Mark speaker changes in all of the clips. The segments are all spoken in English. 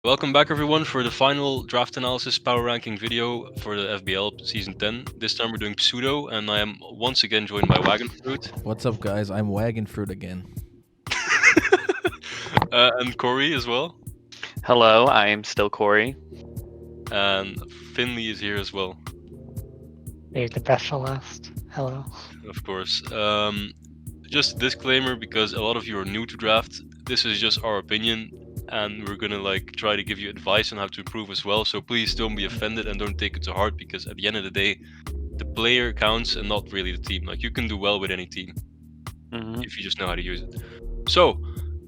Speaker 1: Welcome back everyone for the final draft analysis power ranking video for the FBL season 10. This time we're doing Pseudo and I am once again joined by Wagon Fruit.
Speaker 2: What's up, guys? I'm Wagon Fruit again.
Speaker 1: And Corey as well.
Speaker 3: Hello, I am still Corey.
Speaker 1: And Finley is here as well.
Speaker 4: Leave the best for last. Hello.
Speaker 1: Of course. Just a disclaimer, because a lot of you are new to draft, this is just our opinion and we're gonna try to give you advice on how to improve as well. So please don't be offended and don't take it to heart, because at the end of the day, the player counts and not really the team. Like, you can do well with any team if you just know how to use it. So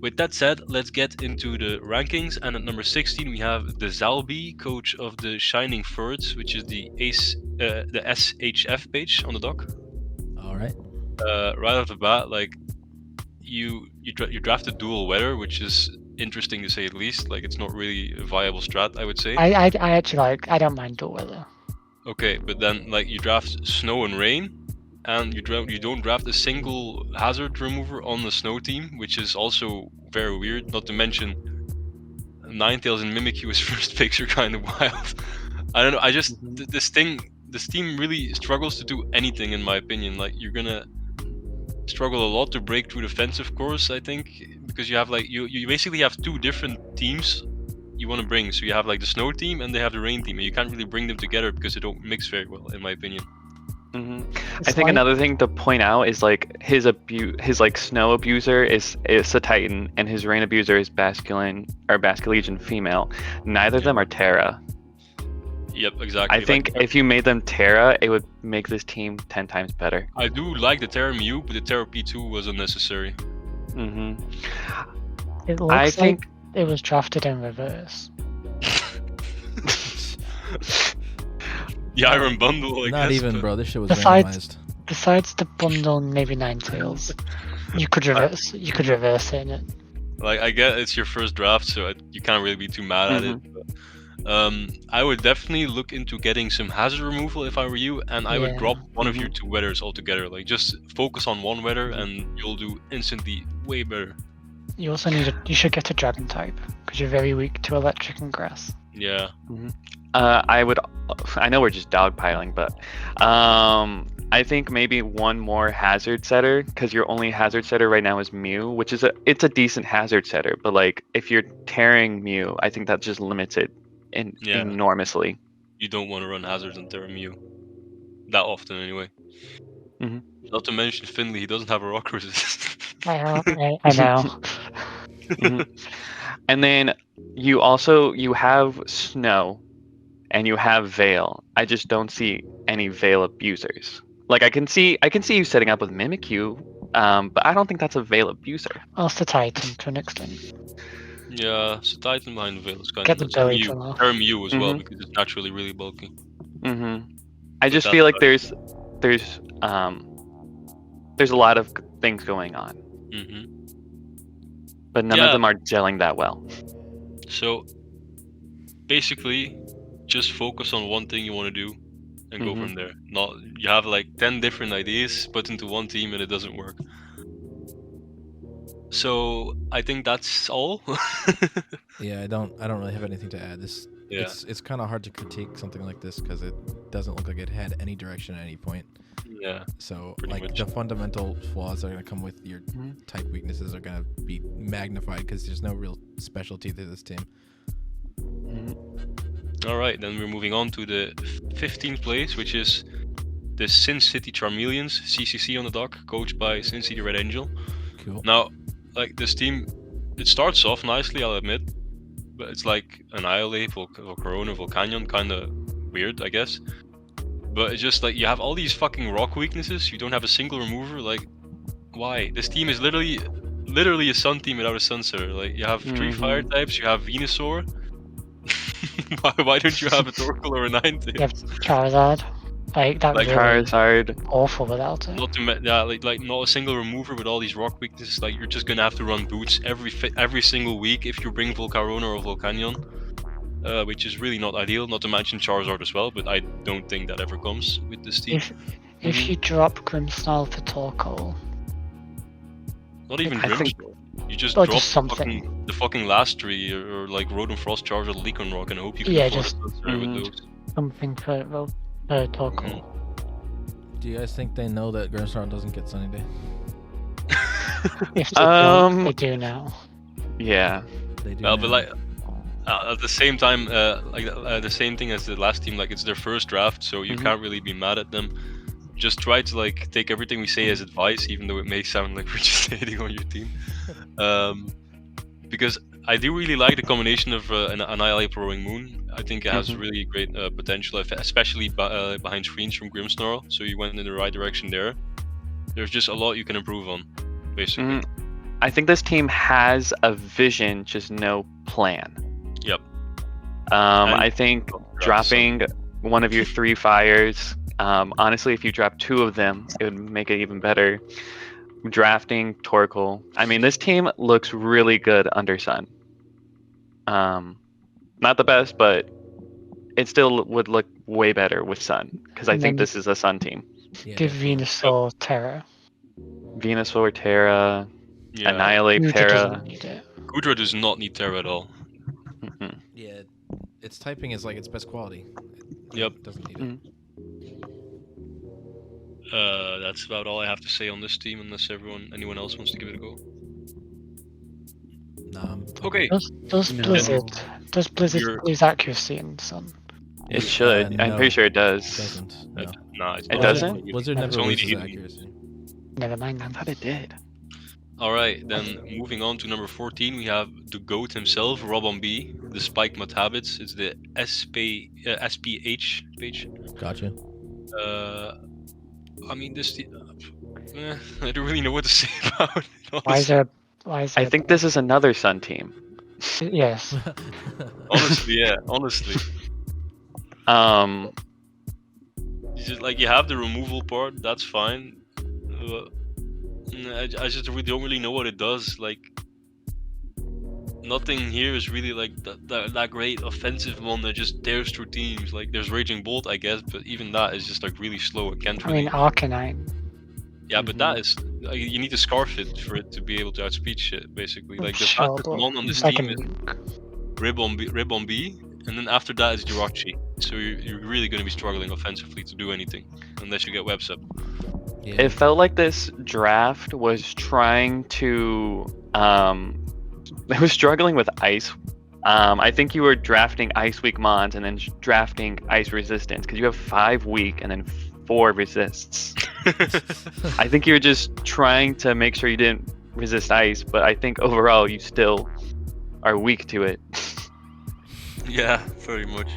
Speaker 1: with that said, let's get into the rankings. And at number 16 we have the Zalbi, coach of the Shining Birds, which is the SHF page on the doc.
Speaker 2: All right.
Speaker 1: Right off the bat, you drafted dual weather, which is interesting to say at least. Like, it's not really a viable strat, I would say.
Speaker 4: I actually I don't mind dual weather.
Speaker 1: Okay, but then you draft snow and rain, and you don't draft a single hazard remover on the snow team, which is also very weird. Not to mention, Ninetales and Mimikyu's first picks are kind of wild. I don't know. I just this team really struggles to do anything, in my opinion. Like, you're gonna struggle a lot to break through the fence, of course, I think, because you have you basically have two different teams you want to bring. So you have the snow team and they have the rain team, and you can't really bring them together because they don't mix very well, in my opinion.
Speaker 3: I think another thing to point out is his snow abuser is a Titan, and his rain abuser is Basculegion female. Neither of them are Terra.
Speaker 1: Yep, exactly.
Speaker 3: I think if you made them Terra, it would make this team 10 times better.
Speaker 1: I do like the Terra Mew, but the Terra P2 was unnecessary.
Speaker 4: It looks like it was drafted in reverse.
Speaker 1: The Iron Bundle,
Speaker 2: Not
Speaker 1: guess,
Speaker 2: even,
Speaker 1: but...
Speaker 2: bro. This shit was randomized.
Speaker 4: Besides the bundle, maybe Ninetales. You could reverse it in it.
Speaker 1: I get it's your first draft, so you can't really be too mad at it. But, I would definitely look into getting some hazard removal if I were you, and I would drop one of your two weathers altogether. Just focus on one weather, and you'll do instantly way better.
Speaker 4: You also you should get a dragon type, because you're very weak to electric and grass.
Speaker 1: Yeah.
Speaker 3: I know we're just dogpiling, but I think maybe one more hazard setter, because your only hazard setter right now is Mew, which is it's a decent hazard setter, but if you're tearing Mew, I think that just limits it enormously.
Speaker 1: You don't want to run hazards on Terra Mew that often anyway. Not to mention Finley, he doesn't have a rock resist.
Speaker 4: I know.
Speaker 3: And then you have Snow and you have Veil. I just don't see any Veil abusers. I can see you setting up with Mimikyu, but I don't think that's a Veil abuser.
Speaker 4: Also Titan to an extent.
Speaker 1: Yeah, so Titan behind Veil is kind
Speaker 4: of Terra
Speaker 1: Mew as well, because it's naturally really bulky.
Speaker 3: I just feel like there's a lot of things going on. But none of them are gelling that well.
Speaker 1: So basically, just focus on one thing you want to do and go from there. Not you have 10 different ideas put into one team and it doesn't work. So I think that's all.
Speaker 2: Yeah, I don't really have anything to add. It's kind of hard to critique something like this because it doesn't look like it had any direction at any point.
Speaker 1: Yeah.
Speaker 2: So the fundamental flaws that are gonna come with your type weaknesses are gonna be magnified because there's no real specialty to this team.
Speaker 1: All right, then we're moving on to the 15th place, which is the Sin City Charmeleons, CCC on the dock, coached by Sin City Red Angel.
Speaker 2: Cool.
Speaker 1: Now, this team, it starts off nicely, I'll admit, but it's Annihilate, Corona, Volcanion, kind of weird, I guess. But it's just you have all these fucking rock weaknesses. You don't have a single remover. Why? This team is literally a sun team without a Sunsetter. You have 3 fire types. You have Venusaur. Why don't you have a Torkoal or a Ninetales?
Speaker 4: You have Charizard. That was
Speaker 3: Charizard.
Speaker 4: Awful without it.
Speaker 1: Not a single remover with all these rock weaknesses. You're just gonna have to run boots every single week if you bring Volcarona or Volcanion. Which is really not ideal, not to mention Charizard as well, but I don't think that ever comes with this team.
Speaker 4: If you drop Grimmsnarl for Torkoal...
Speaker 1: Not even Grimmsnarl. You just
Speaker 4: or
Speaker 1: drop
Speaker 4: just something.
Speaker 1: the fucking last tree, or like Road and Frost Charge or Leak on Rock, and hope you can
Speaker 4: Yeah,
Speaker 1: afford
Speaker 4: just-
Speaker 1: a Sunsetter with those.
Speaker 4: Something for Torkoal.
Speaker 2: Do you guys think they know that Grimmsnarl doesn't get Sunny Day?
Speaker 4: If they don't, they do now.
Speaker 3: Yeah.
Speaker 2: They do.
Speaker 1: Well, but
Speaker 2: now.
Speaker 1: like at the same time, the same thing as the last team. Like it's their first draft, so you can't really be mad at them. Just try to like take everything we say as advice, even though it may sound like we're just hating on your team. Because I do really like the combination of an Annihilate Roaring Moon. I think it has really great potential, especially behind screens from Grimmsnarl. So you went in the right direction there. There's just a lot you can improve on, basically.
Speaker 3: I think this team has a vision, just no plan.
Speaker 1: Yep.
Speaker 3: I think dropping one of your 3 fires, honestly, if you drop 2 of them, it would make it even better. Drafting Torkoal. I mean, this team looks really good under Sun. Not the best, but it still would look way better with Sun, because I think this is a Sun team.
Speaker 2: Yeah,
Speaker 4: Give
Speaker 2: definitely.
Speaker 4: Venusaur Terra.
Speaker 3: Venusaur, Terra,
Speaker 1: Yeah.
Speaker 3: Annihilate
Speaker 4: Gudra
Speaker 3: Terra.
Speaker 4: doesn't need it.
Speaker 1: Gudra does not need Terra at all.
Speaker 2: Yeah, its typing is like its best quality.
Speaker 1: Yep.
Speaker 2: It doesn't need it.
Speaker 1: That's about all I have to say on this team, unless anyone else wants to give it a go.
Speaker 2: Nah,
Speaker 1: Okay.
Speaker 4: Does Blizzard lose accuracy in Sun?
Speaker 3: It should. I'm
Speaker 2: no,
Speaker 3: pretty sure it
Speaker 2: It
Speaker 3: does.
Speaker 2: doesn't. No.
Speaker 1: Nah, it's
Speaker 3: It
Speaker 1: not.
Speaker 3: doesn't?
Speaker 2: Blizzard
Speaker 4: No.
Speaker 2: never
Speaker 1: It's only
Speaker 2: loses
Speaker 1: the EV.
Speaker 2: accuracy.
Speaker 4: Never mind
Speaker 3: I
Speaker 4: then.
Speaker 3: thought it did.
Speaker 1: Alright, then moving on to number 14, we have the GOAT himself, Rob on B, the Spike Mud Habits. It's the SPH page.
Speaker 2: Gotcha.
Speaker 1: I mean, I don't really know what to say about it.
Speaker 4: Why is there? Why is there?
Speaker 3: I think this is another Sun team.
Speaker 4: Yes.
Speaker 1: Honestly, yeah, honestly. You just, like, you have the removal part, that's fine. I just don't really know what it does. Like, nothing here is really like that great offensive one that just tears through teams. Like, there's Raging Bolt, I guess, but even that is just like really slow. It can't
Speaker 4: I
Speaker 1: really.
Speaker 4: mean, Arcanine.
Speaker 1: Yeah, but that is you need to scarf it for it to be able to outspeed shit. Basically, like the
Speaker 4: Sure,
Speaker 1: fastest
Speaker 4: but
Speaker 1: one on this
Speaker 4: like
Speaker 1: team
Speaker 4: a
Speaker 1: is
Speaker 4: nuke.
Speaker 1: Rib on B, and then after that is Jirachi. So you're really going to be struggling offensively to do anything unless you get webs up.
Speaker 2: Yeah.
Speaker 3: It felt like this draft was trying to it was struggling with ice. I think you were drafting Ice Weak Mons and then drafting Ice Resistance, because you have 5 weak and then 4 resists. I think you were just trying to make sure you didn't resist ice, but I think overall you still are weak to it.
Speaker 1: Yeah, very much.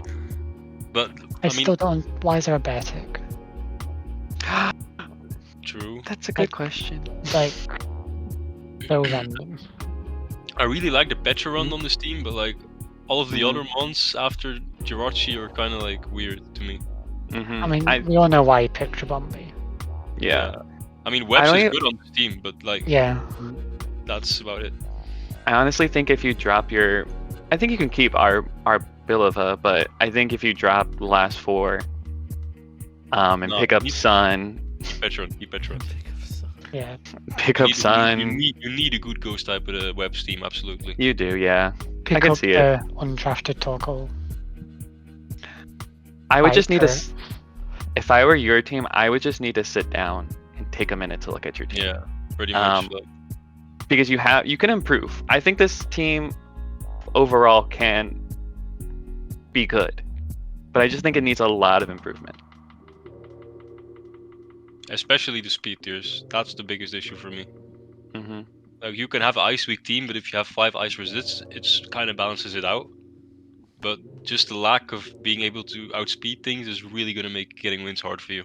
Speaker 1: But
Speaker 4: I
Speaker 1: I mean,
Speaker 4: still don't. Why is there a bear tick?
Speaker 1: true.
Speaker 3: That's a good question.
Speaker 4: Like, so random.
Speaker 1: I really like the Petra run on this team, but like all of the other mons after Jirachi are kind of like weird to me.
Speaker 4: I mean, we all know why he picked Trabombi.
Speaker 3: Yeah.
Speaker 1: I mean, Webs
Speaker 3: I
Speaker 1: is
Speaker 3: don't
Speaker 1: good on this team, but like
Speaker 4: Yeah.
Speaker 1: that's about it.
Speaker 3: I honestly think if you drop your, I think you can keep our Bilova, but I think if you drop the last 4, and
Speaker 1: No,
Speaker 3: pick up
Speaker 1: keep-
Speaker 3: Sun,
Speaker 1: Keep Petra.
Speaker 4: Yeah.
Speaker 3: pick up Sun,
Speaker 1: You need a good ghost type with a Webs team, absolutely.
Speaker 3: you do, yeah.
Speaker 4: Pick
Speaker 3: can
Speaker 4: up
Speaker 3: see it.
Speaker 4: the undrafted Torkoal.
Speaker 3: I would just need to,
Speaker 4: Viper.
Speaker 3: if I were your team, I would just need to sit down and take a minute to look at your team.
Speaker 1: Yeah, pretty much. Like,
Speaker 3: Because you can improve. I think this team overall can be good, but I just think it needs a lot of improvement.
Speaker 1: especially the speed tiers. That's the biggest issue for me.
Speaker 3: Hmm
Speaker 1: Like, you can have an ice weak team, but if you have 5 ice resists, it's kind of balances it out. But just the lack of being able to outspeed things is really going to make getting wins hard for you.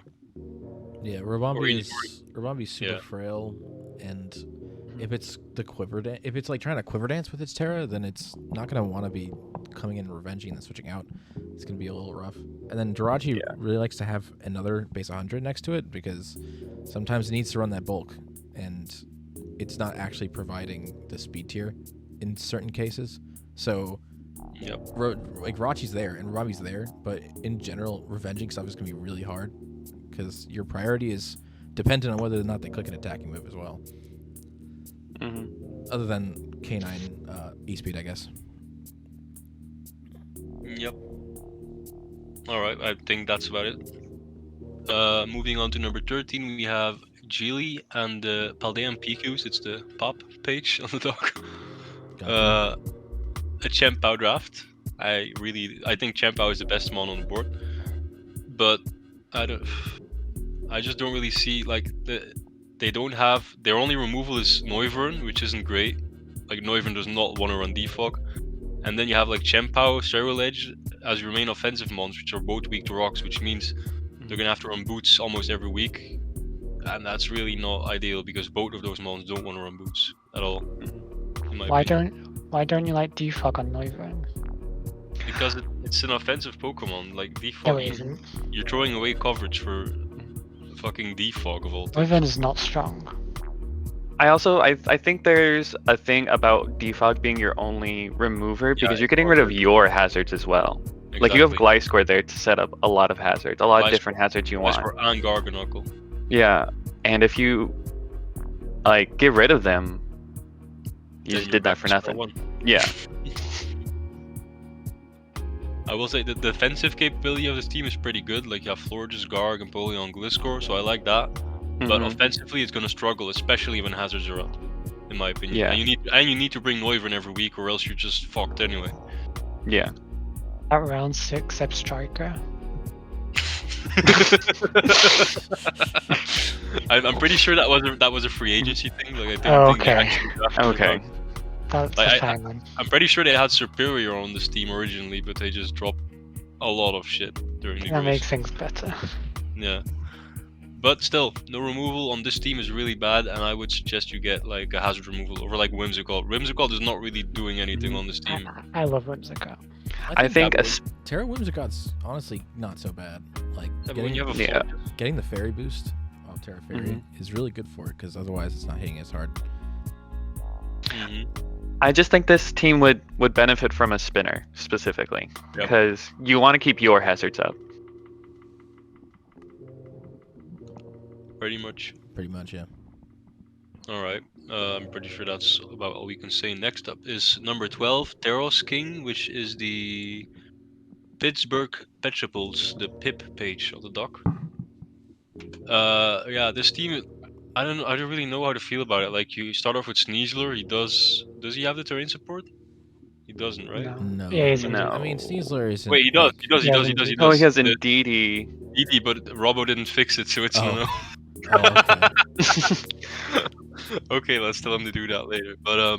Speaker 2: Yeah,
Speaker 1: Or
Speaker 2: Rabambi's super
Speaker 1: yeah.
Speaker 2: frail, and if it's the if it's like trying to quiver dance with its Terra, then it's not gonna want to be coming in and revenging and then switching out. It's gonna be a little rough. And then Jirachi really likes to have another base 100 next to it, because sometimes it needs to run that bulk, and it's not actually providing the speed tier in certain cases. So
Speaker 1: Yep.
Speaker 2: like Rachi's there and Rabambi's there, but in general, revenging stuff is gonna be really hard, because your priority is dependent on whether or not they click an attacking move as well.
Speaker 3: hmm
Speaker 2: Other than canine E-speed, I guess.
Speaker 1: Yep. Alright, I think that's about it. Moving on to number 13, we have Geely and the Paldean PQs. It's the pop page on the dock.
Speaker 2: Gotcha.
Speaker 1: A Chempao draft. I think Chempao is the best mon on the board. But I just don't really see like they don't have their only removal is Noivern, which isn't great. Like Noivern does not want to run defog. And then you have like Chempao, Sterile Edge as your main offensive mons, which are both weak to rocks, which means they're gonna have to run boots almost every week. And that's really not ideal because both of those mons don't want to run boots at all. In my opinion.
Speaker 4: Why don't you like defog on Noivern?
Speaker 1: Because it's an offensive Pokemon, like defog.
Speaker 4: No, it isn't.
Speaker 1: You're throwing away coverage for fucking defog of all things.
Speaker 4: Noivern is not strong.
Speaker 3: I think there's a thing about defog being your only remover because you're getting rid of
Speaker 1: exactly.
Speaker 3: your hazards as well. Like you have Gliscor there to set up a lot of hazards, a lot of different hazards you want.
Speaker 1: Gliscor and Garganacl.
Speaker 3: Yeah, and if you like get rid of them, you just did that for nothing. Yeah.
Speaker 1: I will say the defensive capability of this team is pretty good. Like you have Florges, Garg, and Empoleon, Gliscor, so I like that. But offensively, it's gonna struggle, especially when hazards are up, in my opinion.
Speaker 3: Yeah.
Speaker 1: And you need to bring Noivern every week, or else you're just fucked anyway.
Speaker 3: Yeah.
Speaker 4: At round 6, Zeb Striker.
Speaker 1: I'm pretty sure that was a free agency thing. Like I think,
Speaker 4: Oh,
Speaker 1: think they
Speaker 4: okay.
Speaker 1: actually drafted
Speaker 3: Okay.
Speaker 1: him.
Speaker 4: That's
Speaker 1: Like,
Speaker 4: fine then.
Speaker 1: I'm pretty sure they had Superior on this team originally, but they just dropped a lot of shit during the
Speaker 4: That
Speaker 1: growth.
Speaker 4: makes things better.
Speaker 1: Yeah. But still, no removal on this team is really bad, and I would suggest you get like a hazard removal over like Whimsicott. Whimsicott is not really doing anything on this team.
Speaker 4: I love Whimsicott.
Speaker 3: I think
Speaker 2: Terra Whimsicott's honestly not so bad. Like
Speaker 1: Yeah, but when you have a
Speaker 3: Yeah.
Speaker 2: getting the fairy boost off Terra Fairy is really good for it because otherwise it's not hitting as hard.
Speaker 3: I just think this team would benefit from a spinner specifically
Speaker 1: Yep.
Speaker 3: because you want to keep your hazards up.
Speaker 1: Pretty much.
Speaker 2: Pretty much, yeah.
Speaker 1: Alright. I'm pretty sure that's about all we can say. Next up is number 12, Teros King, which is the Pittsburgh Petrables, the PIP page of the dock. Yeah, this team, I don't really know how to feel about it. Like you start off with Sneasler, does he have the terrain support? He doesn't, right?
Speaker 2: No.
Speaker 4: Yeah, he's
Speaker 3: No.
Speaker 2: I mean, Sneasler isn't.
Speaker 1: Wait, he does.
Speaker 2: like-
Speaker 1: He does.
Speaker 3: Oh, he has
Speaker 1: The
Speaker 3: Indeedee.
Speaker 1: DD, but Robbo didn't fix it, so it's
Speaker 2: Oh.
Speaker 1: no.
Speaker 2: Oh, okay.
Speaker 1: Okay, let's tell him to do that later. But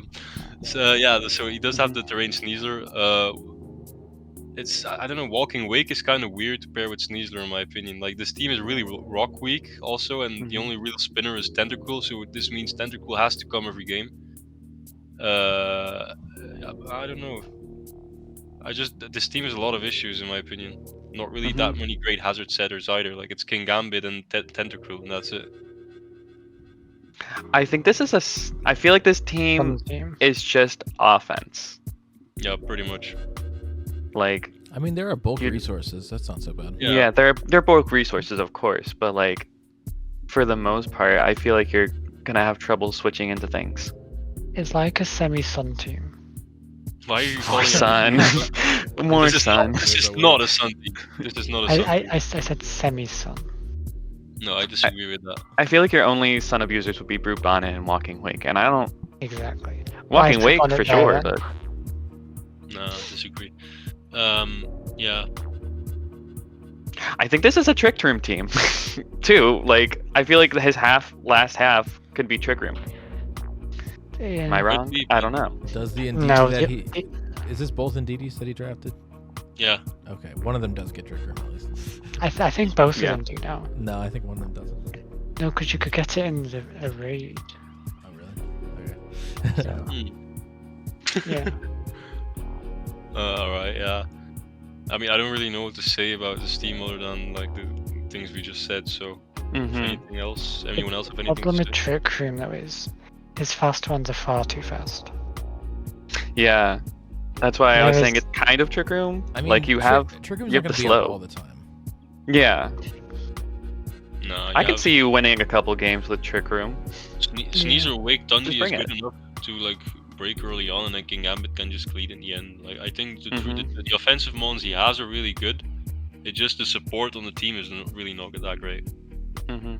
Speaker 1: so he does have the terrain Sneasler. It's I don't know. Walking Wake is kind of weird to pair with Sneasler in my opinion. Like this team is really rock weak also, and the only real spinner is Tentacle. So this means Tentacle has to come every game. I don't know. This team has a lot of issues in my opinion. Not really that many great hazard setters either. Like it's King Gambit and Tentacruel, and that's it.
Speaker 3: I think I feel like this team is just offense.
Speaker 1: Yeah, pretty much.
Speaker 3: Like,
Speaker 2: I mean, there are bulk
Speaker 3: You'd-
Speaker 2: resources. That's not so bad.
Speaker 1: Yeah.
Speaker 3: they're both resources, of course, but like, for the most part, I feel like you're gonna have trouble switching into things.
Speaker 4: It's like a semi-sun team.
Speaker 1: Why are you
Speaker 3: More
Speaker 1: calling
Speaker 3: sun, more sun.
Speaker 1: This is not a sun team. This is not a sun team.
Speaker 4: I said semi-sun.
Speaker 1: No, I disagree with that.
Speaker 3: I feel like your only sun abusers would be Brute Bonnet and Walking Wake, and I don't.
Speaker 4: Exactly.
Speaker 3: Walking
Speaker 4: Why
Speaker 3: Wake
Speaker 4: Bonnet
Speaker 3: for
Speaker 4: there,
Speaker 3: sure,
Speaker 4: then?
Speaker 3: but
Speaker 1: No, I disagree. Yeah.
Speaker 3: I think this is a Trick Room team, too. Like, I feel like his last half could be Trick Room.
Speaker 4: Yeah.
Speaker 3: Am I wrong?
Speaker 1: be,
Speaker 3: I don't know.
Speaker 2: Does the Indeedee
Speaker 4: No,
Speaker 2: that
Speaker 4: it-
Speaker 2: is this both Indeedees that he drafted?
Speaker 1: Yeah.
Speaker 2: Okay, one of them does get Trick Room at least.
Speaker 4: I think both
Speaker 3: Yeah.
Speaker 4: of them do now.
Speaker 2: No, I think one of them doesn't.
Speaker 4: No, because you could get it in a raid.
Speaker 2: Oh, really? Okay.
Speaker 4: So, yeah.
Speaker 1: Alright, yeah. I mean, I don't really know what to say about this team other than like the things we just said. So, anything else? Anyone else have anything
Speaker 4: Problem
Speaker 1: to
Speaker 4: with
Speaker 1: say?
Speaker 4: Trick Room though is his fast ones are far too fast.
Speaker 3: Yeah, that's why I was
Speaker 4: Whereas-
Speaker 3: saying it's kind of Trick Room.
Speaker 2: I mean,
Speaker 3: like you have,
Speaker 2: Trick Room's
Speaker 3: you
Speaker 2: not
Speaker 3: have
Speaker 2: gonna
Speaker 3: the
Speaker 2: be up
Speaker 3: slow.
Speaker 2: all the time.
Speaker 3: Yeah,
Speaker 1: Nah,
Speaker 3: I could see you winning a couple games with Trick Room.
Speaker 1: Sneasel Wake Dundee is
Speaker 3: bring
Speaker 1: good
Speaker 3: it.
Speaker 1: enough to like break early on, and then King Gambit can just clean in the end. Like I think
Speaker 3: Mhm.
Speaker 1: the offensive mons he has are really good. It's just the support on the team is really not that great.
Speaker 3: Mhm.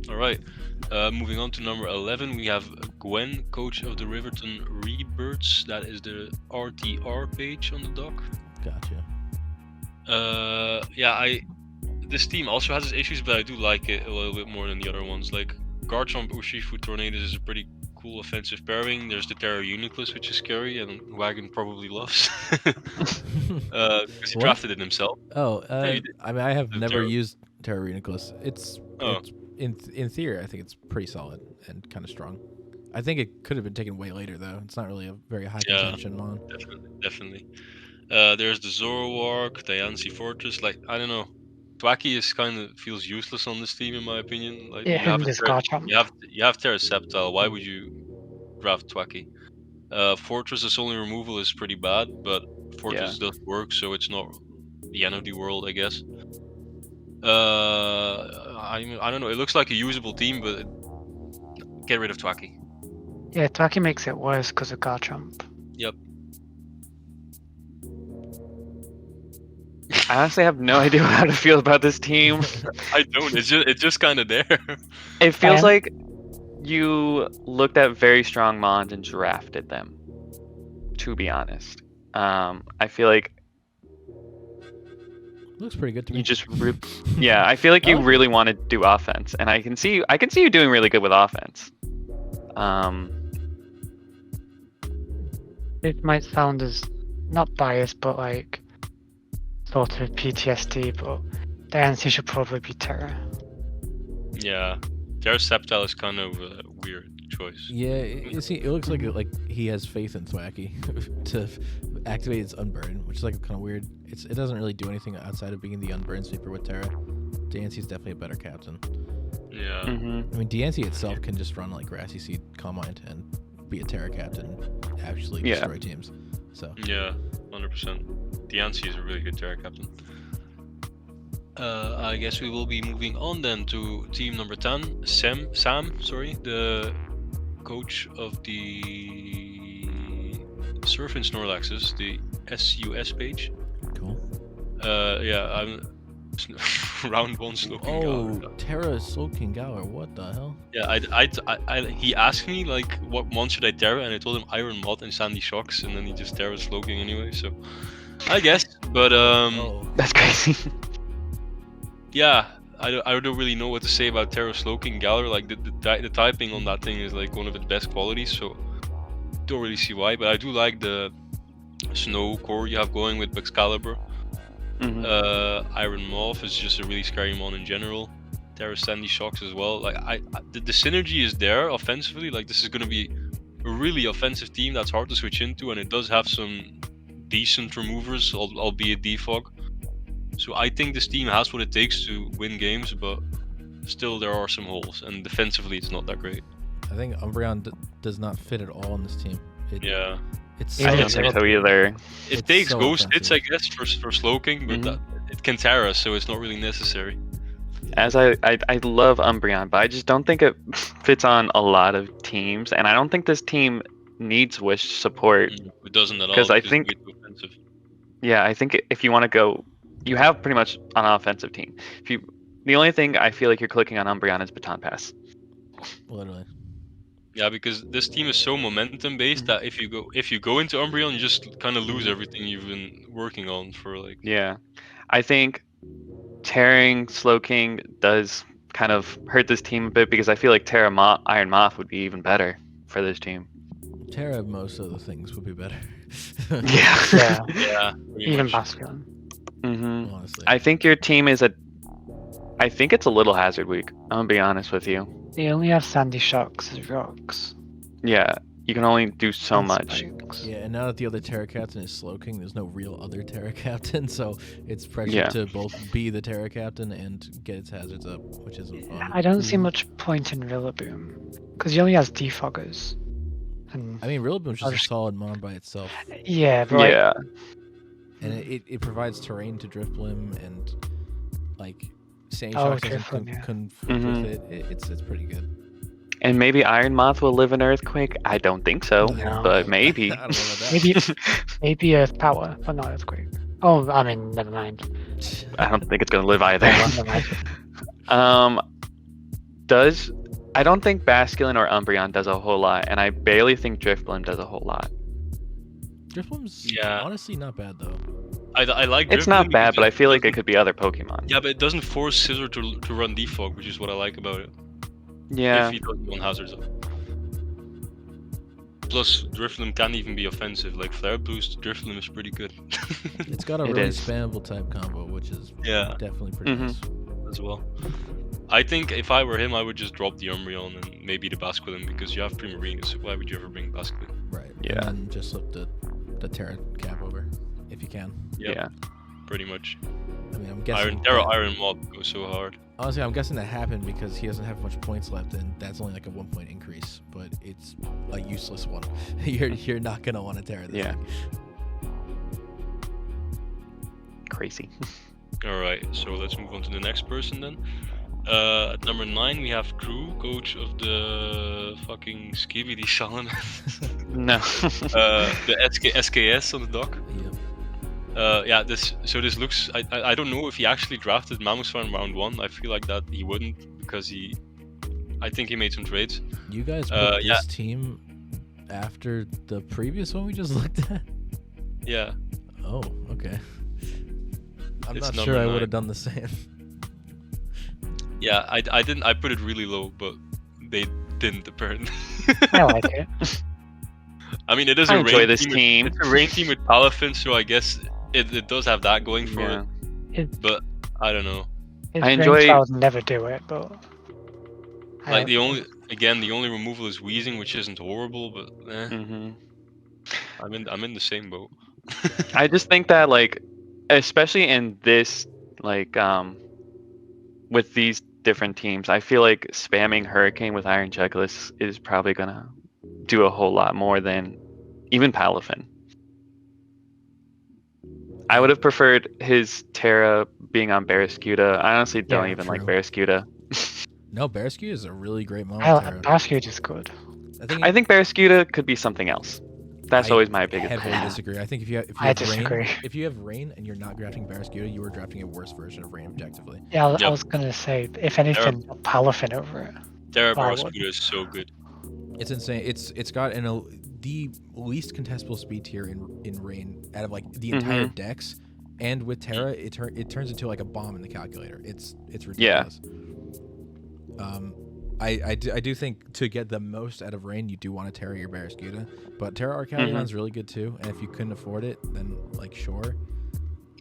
Speaker 1: All right. Moving on to number 11, we have Gwen, coach of the Riverton Rebirths. That is the RTR page on the doc.
Speaker 2: Gotcha.
Speaker 1: This team also has its issues, but I do like it a little bit more than the other ones. Like Garchomp Urshifu Tornadoes is a pretty cool offensive pairing. There's the Terra Uniclus, which is scary, and Wagon probably loves because he
Speaker 2: What?
Speaker 1: drafted it himself.
Speaker 2: Oh,
Speaker 1: you did.
Speaker 2: I mean, I have
Speaker 1: The
Speaker 2: never
Speaker 1: Terra-
Speaker 2: used Terra Uniclus. It's
Speaker 1: Oh.
Speaker 2: in theory, I think it's pretty solid and kind of strong. I think it could have been taken way later though. It's not really a very high
Speaker 1: Yeah.
Speaker 2: contention mon.
Speaker 1: Definitely. There's the Zoroark, Diancie Fortress. Like I don't know, Thwacky is kind of feels useless on this team in my opinion. Like
Speaker 4: Yeah, him just Garchomp.
Speaker 1: you have Terra Sceptile. Why would you draft Thwacky? Fortress's only removal is pretty bad, but Fortress does work, so it's not the end of the world, I guess. I don't know. It looks like a usable team, but get rid of Thwacky.
Speaker 4: Yeah, Twaki makes it worse because of Garchomp.
Speaker 1: Yep.
Speaker 3: I honestly have no idea how to feel about this team.
Speaker 1: I don't. It's just kind of there.
Speaker 3: It feels
Speaker 4: Yeah.
Speaker 3: like you looked at very strong mons and drafted them. To be honest, I feel like
Speaker 2: Looks pretty good to me.
Speaker 3: you just, yeah, I feel like you
Speaker 2: Oh.
Speaker 3: really want to do offense, and I can see you doing really good with offense.
Speaker 4: It might sound as not biased, but like sort of PTSD, but the answer should probably be Terra.
Speaker 1: Yeah, Terra Sceptile is kind of a weird choice.
Speaker 2: Yeah, it looks like he has faith in Thwacky to activate its Unburn, which is like kind of weird. It doesn't really do anything outside of being the Unburn sweeper with Terra. Diancie's definitely a better captain.
Speaker 1: Yeah.
Speaker 2: I mean, Diancie itself can just run like Grassy Seed, Calm Mind, and be a Terra captain and actually
Speaker 3: Yeah.
Speaker 2: destroy teams. So
Speaker 1: Yeah, 100%. Diancie is a really good Terra captain. I guess we will be moving on then to team number 10, Sam, the coach of the Surf and Snorlaxes, the SUS page.
Speaker 2: cool.
Speaker 1: I'm round one Sloping Galar.
Speaker 2: Oh, Terra Slowking Galar. What the hell?
Speaker 1: Yeah, he asked me like what mon should I Terra, and I told him Iron Mod and Sandy Shocks, and then he just Terra Slowking anyway. So I guess, but
Speaker 2: Oh,
Speaker 3: That's crazy.
Speaker 1: yeah, I don't really know what to say about Terra Slowking Galar. Like the typing on that thing is like one of its best qualities, so don't really see why. But I do like the snow core you have going with Excalibur. Iron Morph is just a really scary mon in general. Terra Sandy Shocks as well. Like the synergy is there offensively. Like this is gonna be a really offensive team that's hard to switch into, and it does have some decent removers, albeit defog. So I think this team has what it takes to win games, but still there are some holes, and defensively it's not that great.
Speaker 2: I think Umbreon does not fit at all in this team.
Speaker 1: Yeah,
Speaker 2: It's
Speaker 4: I
Speaker 3: I
Speaker 4: don't
Speaker 3: don't
Speaker 2: so,
Speaker 3: think so either.
Speaker 1: it
Speaker 2: It's
Speaker 1: takes
Speaker 2: so
Speaker 1: ghost hits, I
Speaker 2: offensive.
Speaker 1: guess, for Slowking, but it can Terra, so it's not really necessary.
Speaker 3: As I love Umbreon, but I just don't think it fits on a lot of teams, and I don't think this team needs Wish support.
Speaker 1: It doesn't at all.
Speaker 3: 'Cause I
Speaker 1: because
Speaker 3: think-
Speaker 1: it's way too offensive.
Speaker 3: Yeah, I think if you want to go, you have pretty much an offensive team. The only thing I feel like you're clicking on Umbreon is Baton Pass.
Speaker 2: literally.
Speaker 1: Yeah, because this team is so momentum based that if you go into Umbreon, you just kind of lose everything you've been working on for like.
Speaker 3: Yeah, I think tearing Slowking does kind of hurt this team a bit because I feel like Iron Moth would be even better for this team.
Speaker 2: Terra, most of the things would be better.
Speaker 3: Yeah.
Speaker 4: Yeah,
Speaker 1: Yeah, pretty
Speaker 4: even
Speaker 1: much.
Speaker 4: Bastion.
Speaker 2: Honestly.
Speaker 3: I think your team is I think it's a little hazard weak. I'm gonna be honest with you.
Speaker 4: They only have Sandy Shocks as rocks.
Speaker 3: Yeah, you can only do so
Speaker 4: and
Speaker 3: much.
Speaker 4: spikes.
Speaker 2: Yeah, and now that the other Terra captain is Slowking, there's no real other Terra captain, so it's pressure
Speaker 3: Yeah.
Speaker 2: to both be the Terra captain and get its hazards up, which isn't fun.
Speaker 4: I don't see much point in Rillaboom because he only has defoggers. And
Speaker 2: I mean, Rillaboom's just a
Speaker 4: Others-
Speaker 2: solid mon by itself,
Speaker 4: yeah, but like,
Speaker 3: Yeah,
Speaker 2: and it provides terrain to Driftblim, and like Sandy
Speaker 4: Oh,
Speaker 2: Shocks doesn't
Speaker 4: Driftblim, yeah.
Speaker 2: conflict
Speaker 3: Mhm.
Speaker 2: with it. It's pretty good.
Speaker 3: And maybe Iron Moth will live in Earthquake. I don't think so,
Speaker 4: No.
Speaker 3: but maybe.
Speaker 2: I don't know about that.
Speaker 4: Maybe Earth Power, but not Earthquake. Oh, I mean, never mind.
Speaker 3: I don't think it's gonna live either.
Speaker 4: Never mind.
Speaker 3: I don't think Basculin or Umbreon does a whole lot, and I barely think Drifblim does a whole lot.
Speaker 2: Drifblim's
Speaker 1: Yeah.
Speaker 2: honestly not bad though.
Speaker 1: I like.
Speaker 3: It's
Speaker 1: Drifblim
Speaker 3: not bad,
Speaker 1: because
Speaker 3: but I
Speaker 1: it
Speaker 3: feel like it
Speaker 1: doesn't-
Speaker 3: could be other Pokemon.
Speaker 1: Yeah, but it doesn't force Scissor to run Defog, which is what I like about it.
Speaker 3: Yeah.
Speaker 1: If he doesn't want hazards up. Plus, Drifloon can even be offensive. Like Flare Boost, Drifloon is pretty good.
Speaker 2: It's got a
Speaker 3: It
Speaker 2: really
Speaker 3: is.
Speaker 2: spammable type combo, which is
Speaker 1: Yeah,
Speaker 2: definitely pretty
Speaker 3: Mhm.
Speaker 2: nice.
Speaker 1: as well. I think if I were him, I would just drop the Umbreon and maybe the Basculin because you have Primarina, so why would you ever bring Basculin?
Speaker 2: Right.
Speaker 3: Yeah.
Speaker 2: And then just flip the Terra cap over if you can.
Speaker 1: Yep,
Speaker 3: Yeah.
Speaker 1: pretty much.
Speaker 2: I mean, I'm guessing.
Speaker 1: Iron Mob goes so hard.
Speaker 2: Honestly, I'm guessing that happened because he doesn't have much points left, and that's only like a 1-point increase. But it's a useless one. you're not gonna want to Terra this
Speaker 3: Yeah.
Speaker 2: thing.
Speaker 3: Crazy.
Speaker 1: Alright, so let's move on to the next person then. At number 9 we have Crew, coach of the fucking Skibidi Salmon.
Speaker 3: No.
Speaker 1: The SKS on the dock.
Speaker 2: Yep.
Speaker 1: Yeah, this looks. I don't know if he actually drafted Mammoth in round 1. I feel like that he wouldn't because I think he made some trades.
Speaker 2: You guys put
Speaker 1: yeah.
Speaker 2: this team after the previous one we just looked at?
Speaker 1: Yeah,
Speaker 2: Oh, okay. I'm
Speaker 1: It's
Speaker 2: not
Speaker 1: number
Speaker 2: sure I would
Speaker 1: 9.
Speaker 2: have done the same.
Speaker 1: yeah. I didn't. I put it really low, but they didn't apparently.
Speaker 4: I like it.
Speaker 1: I mean, it is
Speaker 3: I
Speaker 1: a
Speaker 3: enjoy
Speaker 1: rain
Speaker 3: this
Speaker 1: team.
Speaker 3: team.
Speaker 1: It's a rain team with Palafin, so I guess it does have that going for
Speaker 3: Yeah.
Speaker 1: it. But I don't know.
Speaker 4: His
Speaker 3: I
Speaker 4: range
Speaker 3: enjoy-
Speaker 4: styles never do it, but
Speaker 1: Like the only removal is Wheezing, which isn't horrible, but
Speaker 3: Hmm.
Speaker 1: I'm in the same boat.
Speaker 3: I just think that like, especially in this like with these different teams, I feel like spamming Hurricane with Iron Jugless is probably gonna do a whole lot more than even Palafin. I would have preferred his Terra being on Barraskewda. I honestly don't
Speaker 4: Yeah,
Speaker 3: even like
Speaker 2: true.
Speaker 3: Barraskewda.
Speaker 2: No, Bearskew is a really great model.
Speaker 4: Basket is good.
Speaker 3: I think Barraskewda could be something else. That's
Speaker 2: I
Speaker 3: always my biggest.
Speaker 2: heavily disagree. I think if you
Speaker 4: I
Speaker 2: have
Speaker 4: disagree.
Speaker 2: rain, if you have rain and you're not drafting Barraskewda, you are drafting a worse version of rain objectively.
Speaker 4: Yeah, I
Speaker 1: Yep.
Speaker 4: was gonna say, if anything, Palafin over it.
Speaker 1: Terra
Speaker 4: Wow,
Speaker 1: Barraskewda is so good.
Speaker 2: It's insane. It's got the least contestable speed tier in rain out of like the entire dex, and with Terra, it turns into like a bomb in the calculator. It's ridiculous. I do think to get the most out of rain, you do want to Terra your Barraskewda, but Terra Arcalion's really good too. And if you couldn't afford it, then like sure.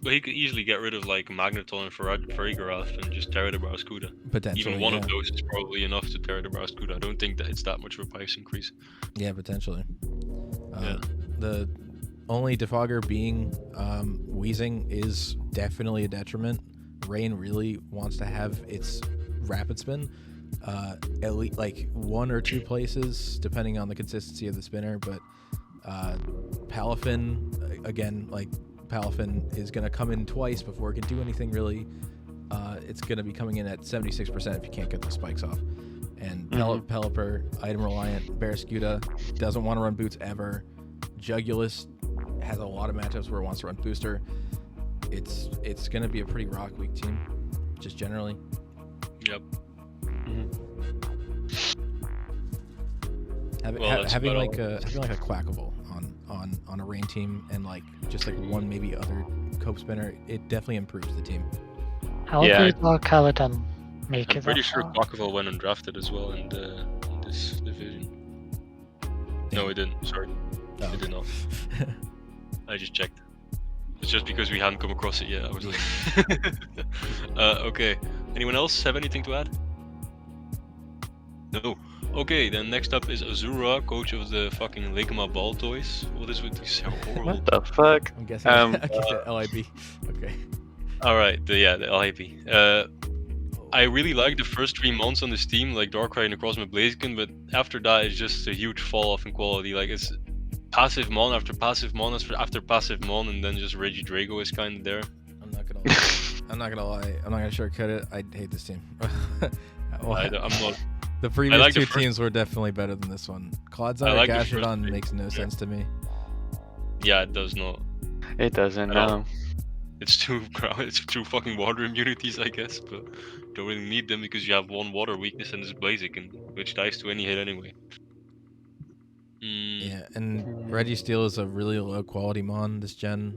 Speaker 1: But he could easily get rid of like Magneton and Farigarath and just Terra the Barraskewda.
Speaker 2: Potentially,
Speaker 1: Even one
Speaker 2: yeah.
Speaker 1: of those is probably enough to Terra the Barraskewda. I don't think that it's that much of a price increase.
Speaker 2: Yeah, potentially.
Speaker 1: Yeah.
Speaker 2: The only defogger being Wheezing is definitely a detriment. Rain really wants to have its rapid spin, at least like 1 or 2 places, depending on the consistency of the spinner. But Palafin, again, like Palafin is going to come in twice before it can do anything really. It's going to be coming in at 76% if you can't get the spikes off. And Pelipper, item reliant, Barraskewda doesn't want to run boots ever. Jugulus has a lot of matchups where it wants to run booster. It's going to be a pretty rock weak team, just generally.
Speaker 1: Yep.
Speaker 2: Having
Speaker 1: about all
Speaker 2: like a Quackable on a rain team and like just like one maybe other cope spinner, it definitely improves the team.
Speaker 4: How
Speaker 3: Yeah.
Speaker 4: did Caledon make
Speaker 1: I'm
Speaker 4: it?
Speaker 1: pretty
Speaker 4: that
Speaker 1: sure
Speaker 4: far?
Speaker 1: Quackable went undrafted as well in this division. No, it didn't. Sorry,
Speaker 2: Oh.
Speaker 1: it did not. I just checked. It's just because we hadn't come across it yet. I was like, okay. Anyone else have anything to add? No. Okay, then next up is Azura, coach of the fucking Ligma Ball Toys. What is with these horrible?
Speaker 3: What the fuck?
Speaker 2: I'm guessing LIB. Okay.
Speaker 1: Alright, the LIP. I really like the first 3 months on this team, like Darkrai and Across Blaziken, but after that it's just a huge fall off in quality. Like it's passive mon after passive mon after passive mon, and then just Regidrago is kind of there.
Speaker 2: I'm not gonna lie. I'm not gonna shortcut it. I hate this team. Well,
Speaker 1: I'm not.
Speaker 2: The previous
Speaker 1: like the
Speaker 2: two
Speaker 1: first
Speaker 2: teams were definitely better than this one. Clodsire
Speaker 1: I like the first
Speaker 2: Gashadon
Speaker 1: three.
Speaker 2: makes no
Speaker 1: Yeah.
Speaker 2: sense to me.
Speaker 1: Yeah, it does not.
Speaker 3: It doesn't.
Speaker 1: At all.
Speaker 3: No.
Speaker 1: It's two it's two fucking water immunities, I guess, but don't really need them because you have one water weakness and it's basic, and which dies to any hit anyway.
Speaker 2: Yeah, and Registeel is a really low quality mon this gen,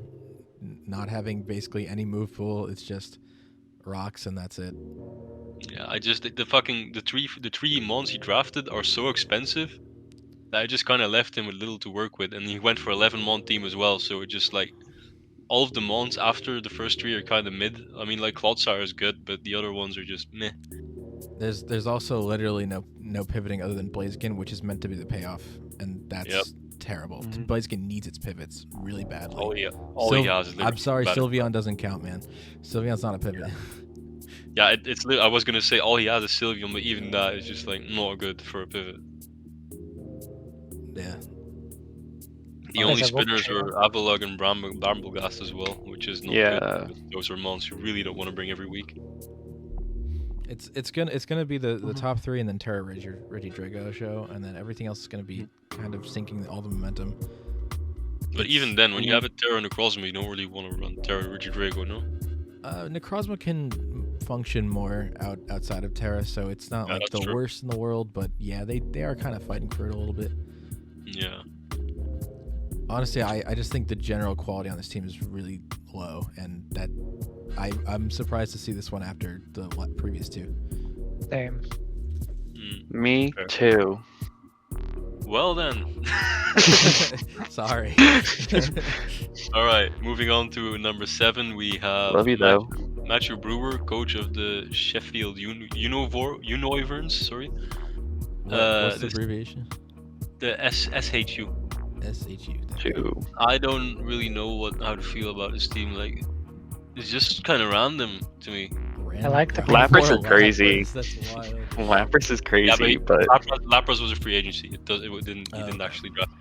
Speaker 2: not having basically any move pool. It's just rocks and that's it.
Speaker 1: Yeah, I just the three mons he drafted are so expensive that I just kind of left him with little to work with, and he went for 11 mon team as well. So it just like all of the mons after the first three are kind of mid. I mean, like Clodsire is good, but the other ones are just meh.
Speaker 2: There's also literally no pivoting other than Blaziken, which is meant to be the payoff, and that's terrible. Blaziken needs its pivots really badly.
Speaker 1: Oh yeah, all he has is
Speaker 2: I'm sorry,
Speaker 1: bad.
Speaker 2: Sylveon doesn't count, man. Sylveon's not a pivot.
Speaker 1: Yeah, I was gonna say all he has is Sylveon, but even that is just like not good for a pivot.
Speaker 2: Yeah.
Speaker 1: The only spinners are Avalugg and Bramblegast as well, which is not good. Those are mons you really don't want to bring every week.
Speaker 2: It's gonna be the top three, and then Terra Regidrago show, and then everything else is gonna be kind of sinking all the momentum.
Speaker 1: But even then, when you have a Terra Necrozma, you don't really want to run Terra Regidrago, no?
Speaker 2: Necrozma can function more outside of Terra, so it's not like the worst in the world. But yeah, they are kind of fighting for it a little bit.
Speaker 1: Yeah.
Speaker 2: Honestly, I just think the general quality on this team is really low, and that I'm surprised to see this one after the previous two.
Speaker 4: Same.
Speaker 3: Me too.
Speaker 1: Well then.
Speaker 2: Sorry.
Speaker 1: All right, moving on to number 7, we have
Speaker 3: Love you though.
Speaker 1: Matthew Brewer, coach of the Sheffield Univerns. Sorry.
Speaker 2: What's the abbreviation?
Speaker 1: The SHU.
Speaker 2: SHU.
Speaker 1: I don't really know how to feel about this team. Like, it's just kind of random to me.
Speaker 4: I like the
Speaker 3: Lapras is crazy.
Speaker 2: That's wild.
Speaker 3: Lapras is crazy, but
Speaker 1: Lapras was a free agency. He didn't actually draft.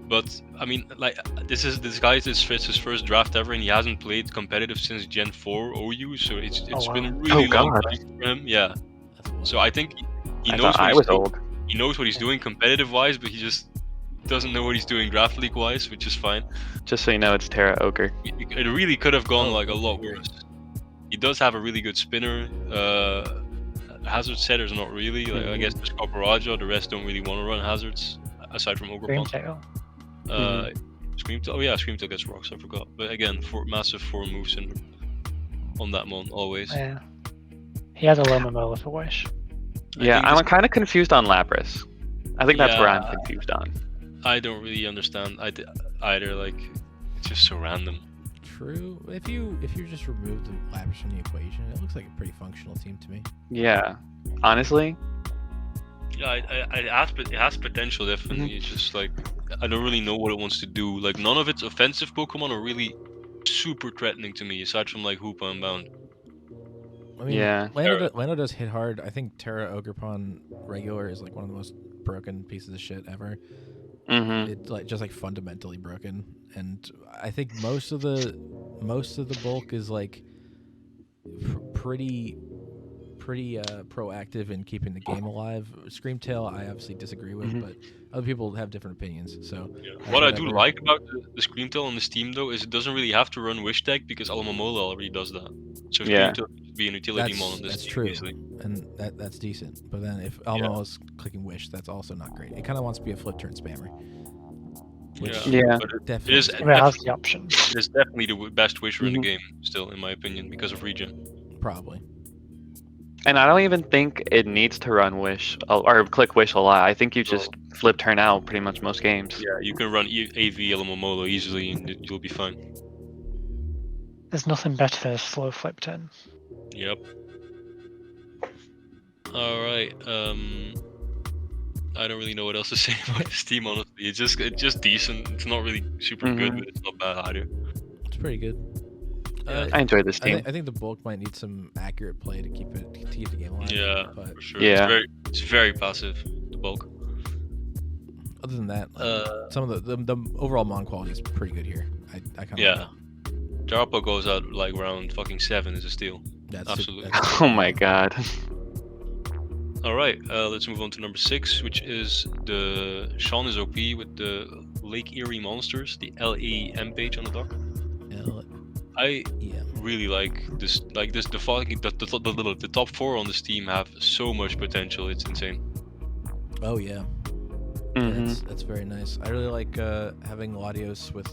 Speaker 1: But I mean, like this is his first draft ever, and he hasn't played competitive since Gen 4 OU, so it's been a really long time for him. Yeah. So I think he knows. He knows what he's doing competitive wise, but he just doesn't know what he's doing draft league wise, which is fine.
Speaker 3: Just so you know, it's Terra Ogre.
Speaker 1: It really could have gone like a lot worse. He does have a really good spinner. Hazard setters not really. Like, I guess there's Copper, the rest don't really want to run hazards aside from Ogerpon. Screamtail. Oh yeah, Screamtail gets rocks. I forgot. But again, massive 4 moves on that mon always.
Speaker 4: Yeah. He has a low Momola for Wish.
Speaker 3: Yeah, I'm kind of confused on Lapras. I think that's where I'm confused on.
Speaker 1: I don't really understand either. Like, it's just so random.
Speaker 2: True. If you just remove the Lapras from the equation, it looks like a pretty functional team to me.
Speaker 3: Yeah, honestly.
Speaker 1: Yeah, it has potential definitely. It's just like I don't really know what it wants to do. Like none of its offensive Pokemon are really super threatening to me, aside from like Hoopa and Bound.
Speaker 2: I mean, Lando does hit hard. I think Terra Ogerpon regular is like one of the most broken pieces of shit ever. It's like just like fundamentally broken, and I think most of the bulk is like pretty proactive in keeping the game alive. Screamtail, I obviously disagree with, but other people have different opinions. So
Speaker 1: what I do like about the Screamtail on this team though is it doesn't really have to run Wish Tech because Alomomola already does that. So Screamtail could be an utility mon on this
Speaker 2: that's
Speaker 1: team.
Speaker 2: True,
Speaker 1: easily. And
Speaker 2: that's decent. But then if Almo is clicking Wish, that's also not great. It kind of wants to be a flip turn spammer.
Speaker 1: But
Speaker 2: it
Speaker 1: is
Speaker 4: the option.
Speaker 1: It is definitely the best Wisher in the game, still, in my opinion, because of regen.
Speaker 2: Probably.
Speaker 3: And I don't even think it needs to run Wish or click Wish a lot. I think you just flip turn out pretty much most games.
Speaker 1: Yeah, you can run AV Alomomola easily and you'll be fine.
Speaker 4: There's nothing better than a slow flip turn.
Speaker 1: Yep. Alright, I don't really know what else to say about this team, honestly. It's just decent. It's not really super good, but it's not bad either.
Speaker 2: It's pretty good.
Speaker 3: I enjoy this team.
Speaker 2: I think the bulk might need some accurate play to keep the game alive.
Speaker 1: Yeah,
Speaker 2: but
Speaker 1: for sure.
Speaker 3: Yeah.
Speaker 1: It's very passive, the bulk.
Speaker 2: Other than that, some of the overall mon quality is pretty good here. I kind of like it.
Speaker 1: Jarapo goes out like around fucking 7 is a steal.
Speaker 2: That's
Speaker 1: absolutely.
Speaker 3: Oh my god.
Speaker 1: All right, let's move on to number 6, which is the Sean is OP with the Lake Erie Monsters, the LEM page on the dock. I really like this. Like this, the top 4 on this team have so much potential. It's insane.
Speaker 2: Oh yeah.
Speaker 3: Mhm.
Speaker 2: Yeah, that's very nice. I really like having Latios with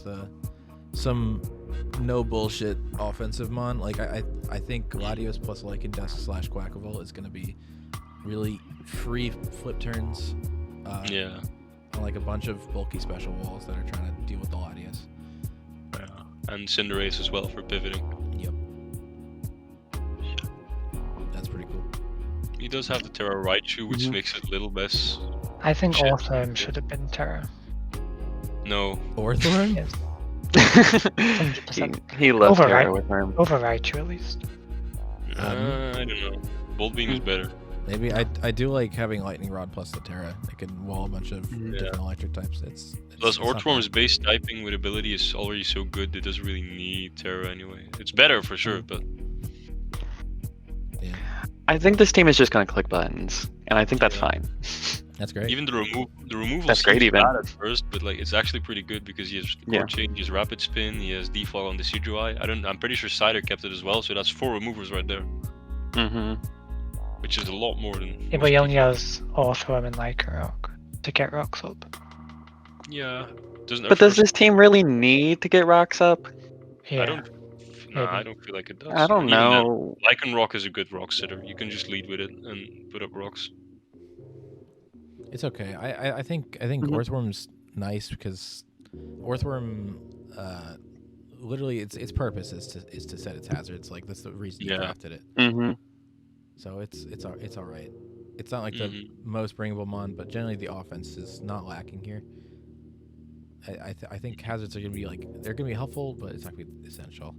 Speaker 2: some no bullshit offensive mon. Like I think Latios plus Lycan Dusk / Quackable is gonna be really free flip turns.
Speaker 1: Yeah.
Speaker 2: On like a bunch of bulky special walls that are trying to deal with the Latios.
Speaker 1: Yeah. And Cinderace as well for pivoting.
Speaker 2: Yep. That's pretty cool.
Speaker 1: He does have the Terra Raichu, which makes it a little less.
Speaker 4: I think
Speaker 1: Shit.
Speaker 4: Orthworm should have been Terra.
Speaker 1: No.
Speaker 2: Orthworm?
Speaker 4: Yes.
Speaker 3: he loves
Speaker 4: Over
Speaker 3: Terra
Speaker 4: Rai-
Speaker 3: with him.
Speaker 4: Over Raichu at least.
Speaker 1: I don't know. Bolt Beam is better.
Speaker 2: Maybe I do like having Lightning Rod plus the Terra. It can wall a bunch of different electric types.
Speaker 1: Plus,
Speaker 2: it's not
Speaker 1: Orthworm's base typing with ability is already so good, it doesn't really need Terra anyway. It's better for sure, but
Speaker 2: Yeah,
Speaker 3: I think this team is just gonna click buttons, and I think that's
Speaker 1: Yeah.
Speaker 3: fine.
Speaker 2: that's great.
Speaker 1: even the removal
Speaker 3: That's great
Speaker 1: seems
Speaker 3: even.
Speaker 1: bad at first, but like it's actually pretty good because he has
Speaker 3: Yeah.
Speaker 1: core change, he has rapid spin, he has defog on the Pseudo. I'm pretty sure Cider kept it as well, so that's 4 removers right there,
Speaker 3: Mhm.
Speaker 1: which is a lot more than.
Speaker 4: Yeah, but he only has Orthworm and Lycanroc to get rocks up.
Speaker 1: Yeah. Doesn't.
Speaker 3: But does this team really need to get rocks up?
Speaker 4: Yeah.
Speaker 1: I don't. Nah,
Speaker 4: maybe.
Speaker 1: I don't feel like it does.
Speaker 3: I don't
Speaker 1: Even then,
Speaker 3: know.
Speaker 1: Lycanroc is a good rock sitter. You can just lead with it and put up rocks.
Speaker 2: It's okay. I think
Speaker 3: Mhm.
Speaker 2: Orthworm's nice because Orthworm, literally its purpose is to set its hazards. Like that's the reason you
Speaker 1: Yeah.
Speaker 2: drafted it.
Speaker 3: Mhm.
Speaker 2: So it's all right. It's not like the
Speaker 1: Mhm.
Speaker 2: most bringable mon, but generally the offense is not lacking here. I think hazards are gonna be they're gonna be helpful, but it's not gonna be essential.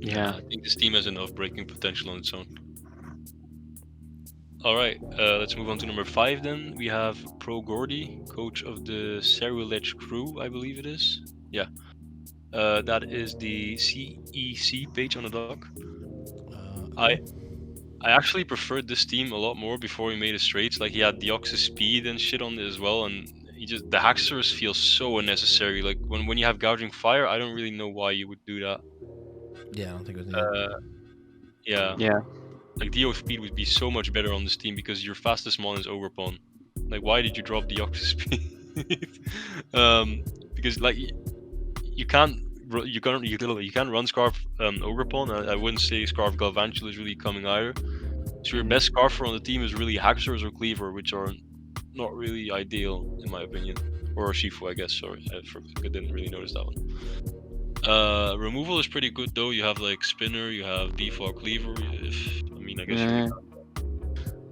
Speaker 3: Yeah.
Speaker 1: I think this team has enough breaking potential on its own. Alright, let's move on to number 5 then. We have Pro Gordy, coach of the Cerulege crew, I believe it is. Yeah. That is the CEC page on the dock. I actually preferred this team a lot more before he made his trades. Like he had Deoxys speed and shit on it as well, and the Hacksters feel so unnecessary. Like when you have Gouging Fire, I don't really know why you would do that.
Speaker 2: Yeah, I don't think it was needed.
Speaker 1: Yeah.
Speaker 3: Yeah.
Speaker 1: Like Dio speed would be so much better on this team because your fastest mon is Overpawn. Like why did you drop Deoxys speed? Because like you can't run Scarf Overpawn. I wouldn't say Scarf Galvantula is really coming either. So your best Scarfer on the team is really Hacksters or Cleaver, which are not really ideal in my opinion. Or Shifu, I guess. Sorry, I didn't really notice that one. Removal is pretty good though. You have like Spinner, you have Defog Cleaver. I guess you
Speaker 3: Yeah.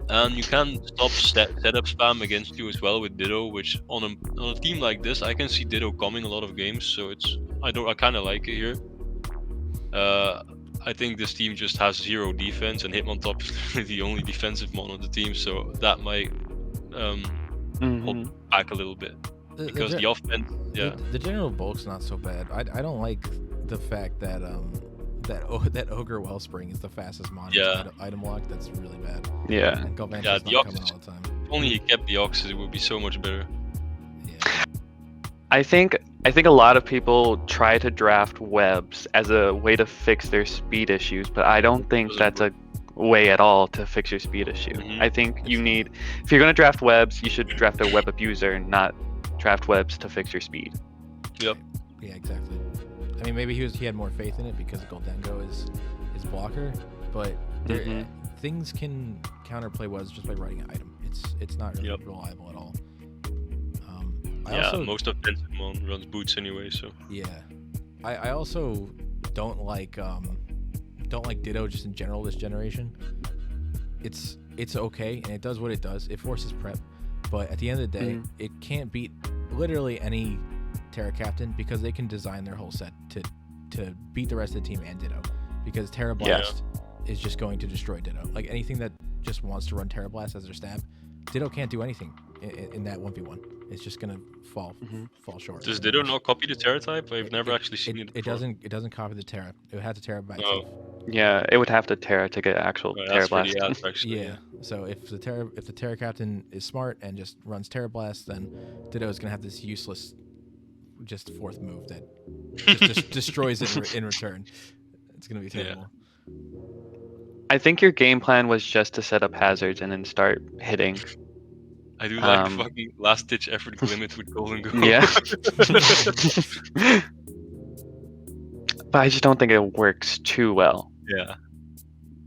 Speaker 1: and you can stop setup spam against you as well with Ditto, which on a team like this, I can see Ditto coming a lot of games. So I kind of like it here. I think this team just has 0 defense, and Hitmontop is the only defensive mon on the team, so that might hold back a little bit because the offense. Yeah.
Speaker 2: The general bulk's not so bad. I don't like the fact that that Ogre Wellspring is the fastest mon.
Speaker 1: Yeah.
Speaker 2: Item lock. That's really bad.
Speaker 3: Yeah.
Speaker 2: And Galvantula's
Speaker 1: Yeah,
Speaker 2: not
Speaker 1: the
Speaker 2: coming
Speaker 1: Oxys-
Speaker 2: all the time.
Speaker 1: If only he kept the Oxys, it would be so much better.
Speaker 2: Yeah.
Speaker 3: I think a lot of people try to draft webs as a way to fix their speed issues, but I don't think
Speaker 1: Doesn't
Speaker 3: that's a way at all to fix your speed issue.
Speaker 1: Mhm.
Speaker 3: I think you need, if you're gonna draft webs, you should draft a web abuser, not draft webs to fix your speed.
Speaker 1: Yep.
Speaker 2: Yeah, exactly. I mean, maybe he had more faith in it because Goldengo is his blocker, but
Speaker 3: Mhm.
Speaker 2: things can counterplay webs just by writing an item. It's not really reliable at all.
Speaker 1: Most offensive mon runs boots anyway, so.
Speaker 2: Yeah, I also don't like Ditto just in general this generation. It's okay and it does what it does. It forces prep, but at the end of the day, it can't beat literally any Terra captain because they can design their whole set to beat the rest of the team and Ditto, because Terra Blast is just going to destroy Ditto. Like anything that just wants to run Terra Blast as their stab, Ditto can't do anything in that 1v1. It's just gonna fall short.
Speaker 1: Does Ditto not copy the Terra type? I've never actually seen it.
Speaker 2: It doesn't copy the Terra. It would have to Terra by itself.
Speaker 3: Yeah, it would have to Terra to get actual
Speaker 1: Right,
Speaker 3: Terra
Speaker 1: that's pretty
Speaker 3: Blast.
Speaker 1: ass, actually.
Speaker 2: Yeah, So if the Terra Captain is smart and just runs Terra Blast, then Ditto is gonna have this useless, just fourth move that just destroys it in return. It's gonna be terrible.
Speaker 3: I think your game plan was just to set up hazards and then start hitting.
Speaker 1: I do like fucking last ditch effort limit with golden goal.
Speaker 3: Yeah. But I just don't think it works too well.
Speaker 1: Yeah.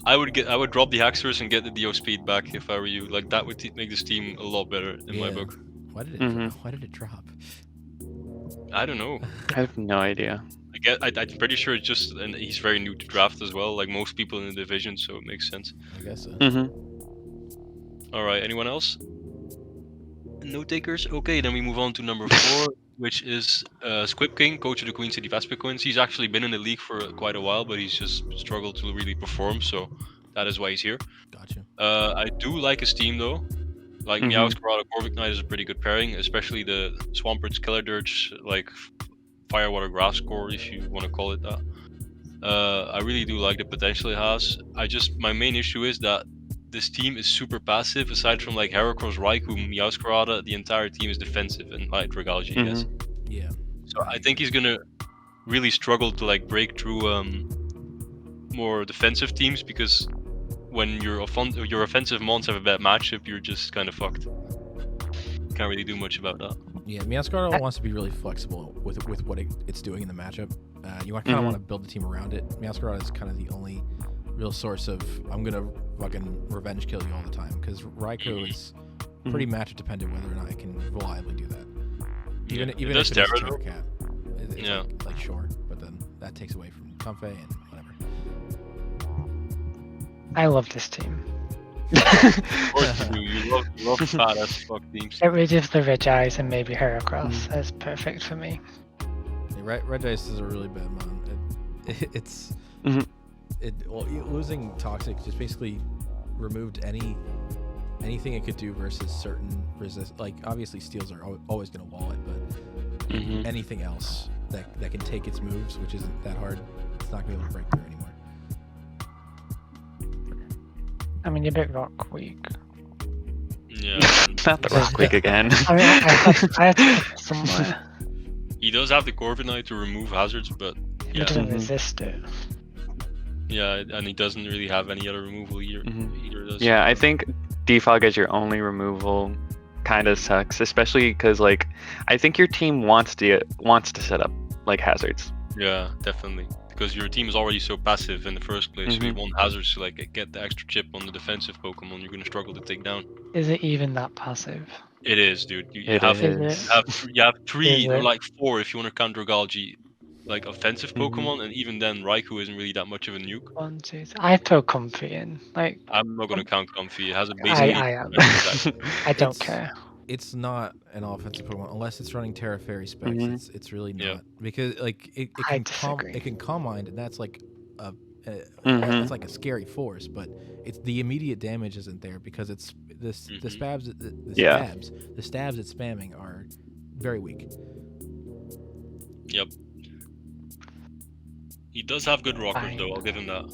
Speaker 1: I would drop the Haxorus and get the Dio speed back if I were you. Like that would make this team a lot better in my book.
Speaker 2: Why did it drop?
Speaker 1: I don't know.
Speaker 3: I have no idea.
Speaker 1: I'm pretty sure it's just, and he's very new to draft as well, like most people in the division, so it makes sense.
Speaker 2: I guess so.
Speaker 1: All right, anyone else? No takers? Okay, then we move on to number 4, which is Squib King, coach of the Queen City Vespicoins. He's actually been in the league for quite a while, but he's just struggled to really perform, so that is why he's here.
Speaker 2: Gotcha.
Speaker 1: I do like his team though. Like Meowscarada Corvic Knight is a pretty good pairing, especially the Swampert Killer Dirge, like Firewater Grass Core, if you want to call it that. I really do like the potential it has. My main issue is that this team is super passive. Aside from like Heracross, Raikou, Meowscarada, the entire team is defensive and light Regalgy, yes.
Speaker 2: Yeah.
Speaker 1: So I think he's gonna really struggle to like break through more defensive teams, because when your offensive mons have a bad matchup, you're just kind of fucked. Can't really do much about that.
Speaker 2: Yeah, Meowscarada wants to be really flexible with what it's doing in the matchup. You kind of want to build the team around it. Meowscarada is kind of the only real source of I'm gonna fucking revenge kill you all the time, because Raikou is pretty matchup dependent whether or not it can reliably do that. Even if it is Terra Cat, it's like sure, but then that takes away from Comfey and whatever.
Speaker 4: I love this team.
Speaker 1: Of course you do. You love fat as fuck teams.
Speaker 4: Get rid of the Red Eyes and maybe Heracross. That's perfect for me.
Speaker 2: Yeah, Red Dice is a really bad mon. Losing Toxic just basically removed anything it could do versus certain resist. Like obviously Steels are always going to wall it, but anything else that can take its moves, which isn't that hard, it's not going to be able to break through anymore.
Speaker 4: I mean, you're a bit rock weak.
Speaker 1: Yeah.
Speaker 3: Not the rock weak again.
Speaker 4: I mean, I had to put it somewhere.
Speaker 1: He does have the Corviknight to remove hazards, but
Speaker 4: He doesn't resist it.
Speaker 1: yeah, and he doesn't really have any other removal either. Does.
Speaker 3: Yeah, I think Defog as your only removal kind of sucks, especially because like I think your team wants to set up like hazards.
Speaker 1: Yeah, definitely. Because your team is already so passive in the first place, so you want hazards to like get the extra chip on the defensive Pokemon you're gonna struggle to take down.
Speaker 4: Is it even that passive?
Speaker 1: It is, dude. You
Speaker 3: It
Speaker 1: have
Speaker 3: is.
Speaker 1: you have 3
Speaker 4: Is
Speaker 1: or
Speaker 4: it?
Speaker 1: like 4 if you want to count Regalgy, like offensive Pokemon, and even then Raikou isn't really that much of a nuke.
Speaker 4: 1, 2, 3. I throw Comfy in. Like,
Speaker 1: I'm not gonna count Comfy. It has a basic.
Speaker 4: I am. I don't care.
Speaker 2: It's not an offensive Pokemon unless it's running Terra Fairy specs. It's really not, because like it
Speaker 4: I
Speaker 2: can Calm Mind, and that's like that's like a scary force, but it's the immediate damage isn't there because it's the stabs it's spamming are very weak.
Speaker 1: Yep. He does have good rockers though. I'll give him that.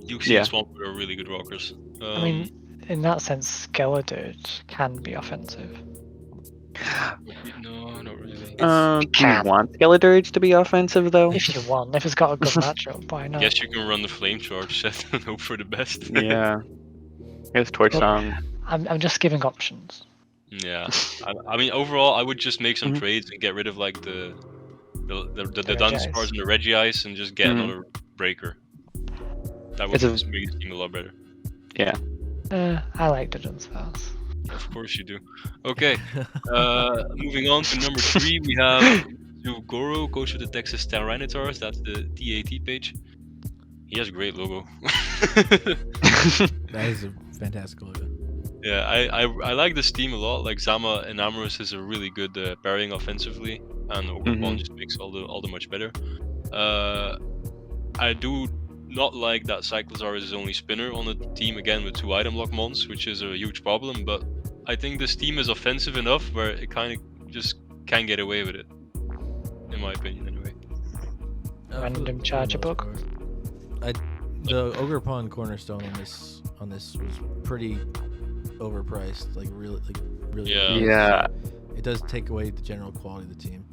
Speaker 1: Yuxi and Swampert are really good rockers.
Speaker 4: I mean, in that sense, Skeledirge can be offensive.
Speaker 1: No, not really.
Speaker 3: Do you want Skeledirge to be offensive though?
Speaker 4: If you want, if it's got a good matchup, why not?
Speaker 1: Guess you can run the flame charge set and hope for the best.
Speaker 3: Yeah. I guess Torch Song.
Speaker 4: I'm just giving options.
Speaker 1: Yeah. I mean, overall, I would just make some trades and get rid of like the Dunsparce and the Regice and just get another breaker. That would just make the team a lot better.
Speaker 3: Yeah.
Speaker 4: I like the Dunsparce.
Speaker 1: Of course you do. Okay. Moving on to number 3, we have Goro, coach of the Texas Tyrannotars. That's the TAT page. He has a great logo.
Speaker 2: That is a fantastic logo.
Speaker 1: Yeah, I like this team a lot. Like Zama and Amorous is a really good pairing offensively, and Ogbon just makes all the much better. I do not like that Cyclozar is his only spinner on the team again with 2 item lock mons, which is a huge problem. But I think this team is offensive enough where it kind of just can get away with it, in my opinion, anyway.
Speaker 4: Random charger book.
Speaker 2: The Ogre Pawn cornerstone on this was pretty overpriced. Like really
Speaker 1: Yeah.
Speaker 2: overpriced.
Speaker 3: Yeah.
Speaker 2: It does take away the general quality of the team.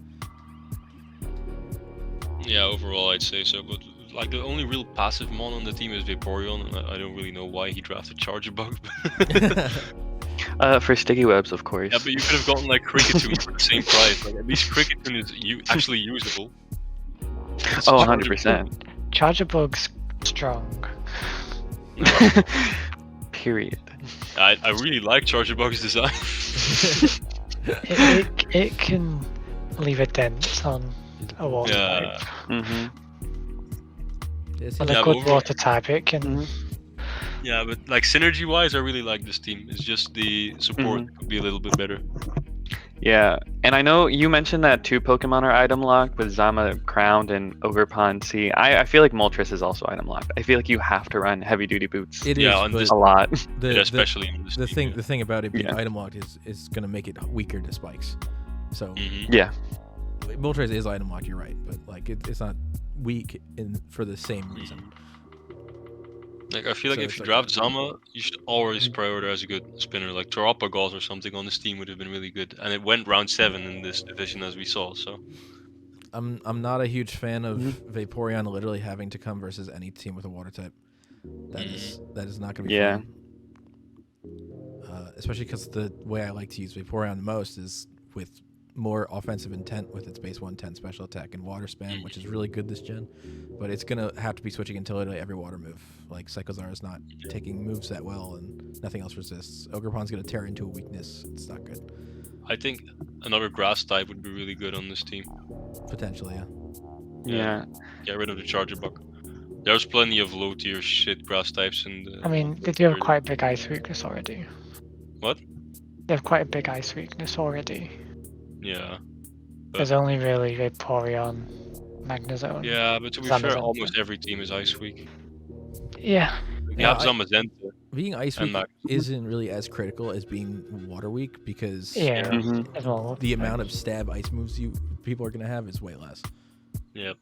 Speaker 1: Yeah, overall I'd say so. But like the only real passive mon on the team is Vaporeon, and I don't really know why he drafted Charger Bug.
Speaker 3: For sticky webs, of course.
Speaker 1: Yeah, but you could have gotten like Cricketune for the same price. Like at least Cricketune is actually usable.
Speaker 3: Oh, 100%.
Speaker 4: Charger Bug's strong.
Speaker 3: Period.
Speaker 1: I really like Charger Bug's design.
Speaker 4: It can leave a dent on a water
Speaker 1: Yeah.
Speaker 4: type.
Speaker 3: Mm-hmm.
Speaker 2: It's
Speaker 4: On
Speaker 1: Yeah,
Speaker 4: a
Speaker 1: but
Speaker 4: good
Speaker 1: over-
Speaker 4: water type, it can.
Speaker 1: Yeah, but like synergy wise, I really like this team. It's just the support could be a little bit better.
Speaker 3: Yeah, and I know you mentioned that 2 Pokemon are item locked with Zama Crowned and Ogerpon C. I feel like Moltres is also item locked. I feel like you have to run heavy duty boots
Speaker 2: It
Speaker 1: Yeah,
Speaker 2: is,
Speaker 1: on
Speaker 2: but
Speaker 1: this-
Speaker 3: a lot.
Speaker 2: the,
Speaker 1: Especially in this
Speaker 2: the
Speaker 1: team.
Speaker 2: the thing about it being
Speaker 3: Yeah.
Speaker 2: item locked is going to make it weaker to spikes. So
Speaker 1: Mhm.
Speaker 3: Yeah.
Speaker 2: Moltres is item locked. You're right, but like it's not weak for the same reason.
Speaker 1: Like I feel like
Speaker 2: So
Speaker 1: if
Speaker 2: it's
Speaker 1: you
Speaker 2: like-
Speaker 1: draft Zama, you should always prioritize a good spinner. Like Terapagos or something on this team would have been really good, and it went round 7 in this division as we saw. So
Speaker 2: I'm not a huge fan of Vaporeon literally having to come versus any team with a water type. That is not going to be
Speaker 3: Yeah.
Speaker 2: fun. Especially because the way I like to use Vaporeon the most is with more offensive intent with its base 110 special attack and water spam, which is really good this gen. But it's going to have to be switching into literally every water move. Like Psychozar is not taking moves that well and nothing else resists. Ogerpon's going to tear into a weakness. It's not good.
Speaker 1: I think another grass type would be really good on this team.
Speaker 2: Potentially, yeah.
Speaker 3: Yeah.
Speaker 1: Get rid of the Charger Bug. There's plenty of low tier shit grass types in the.
Speaker 4: I mean, they do have quite a big ice weakness already.
Speaker 1: What?
Speaker 4: They have quite a big ice weakness already.
Speaker 1: Yeah.
Speaker 4: There's only really Vaporeon, Magnezone.
Speaker 1: Yeah, but to be fair,
Speaker 4: Zamazenta.
Speaker 1: almost every team is Ice Weak.
Speaker 4: Yeah.
Speaker 1: You
Speaker 2: Yeah,
Speaker 1: have Zamazenta.
Speaker 2: Being ice
Speaker 1: And
Speaker 2: weak
Speaker 1: Max.
Speaker 2: isn't really as critical as being water weak because
Speaker 4: Yeah.
Speaker 3: Mhm.
Speaker 4: There's more.
Speaker 2: the amount of stab ice moves people are going to have is way less.
Speaker 1: Yeah.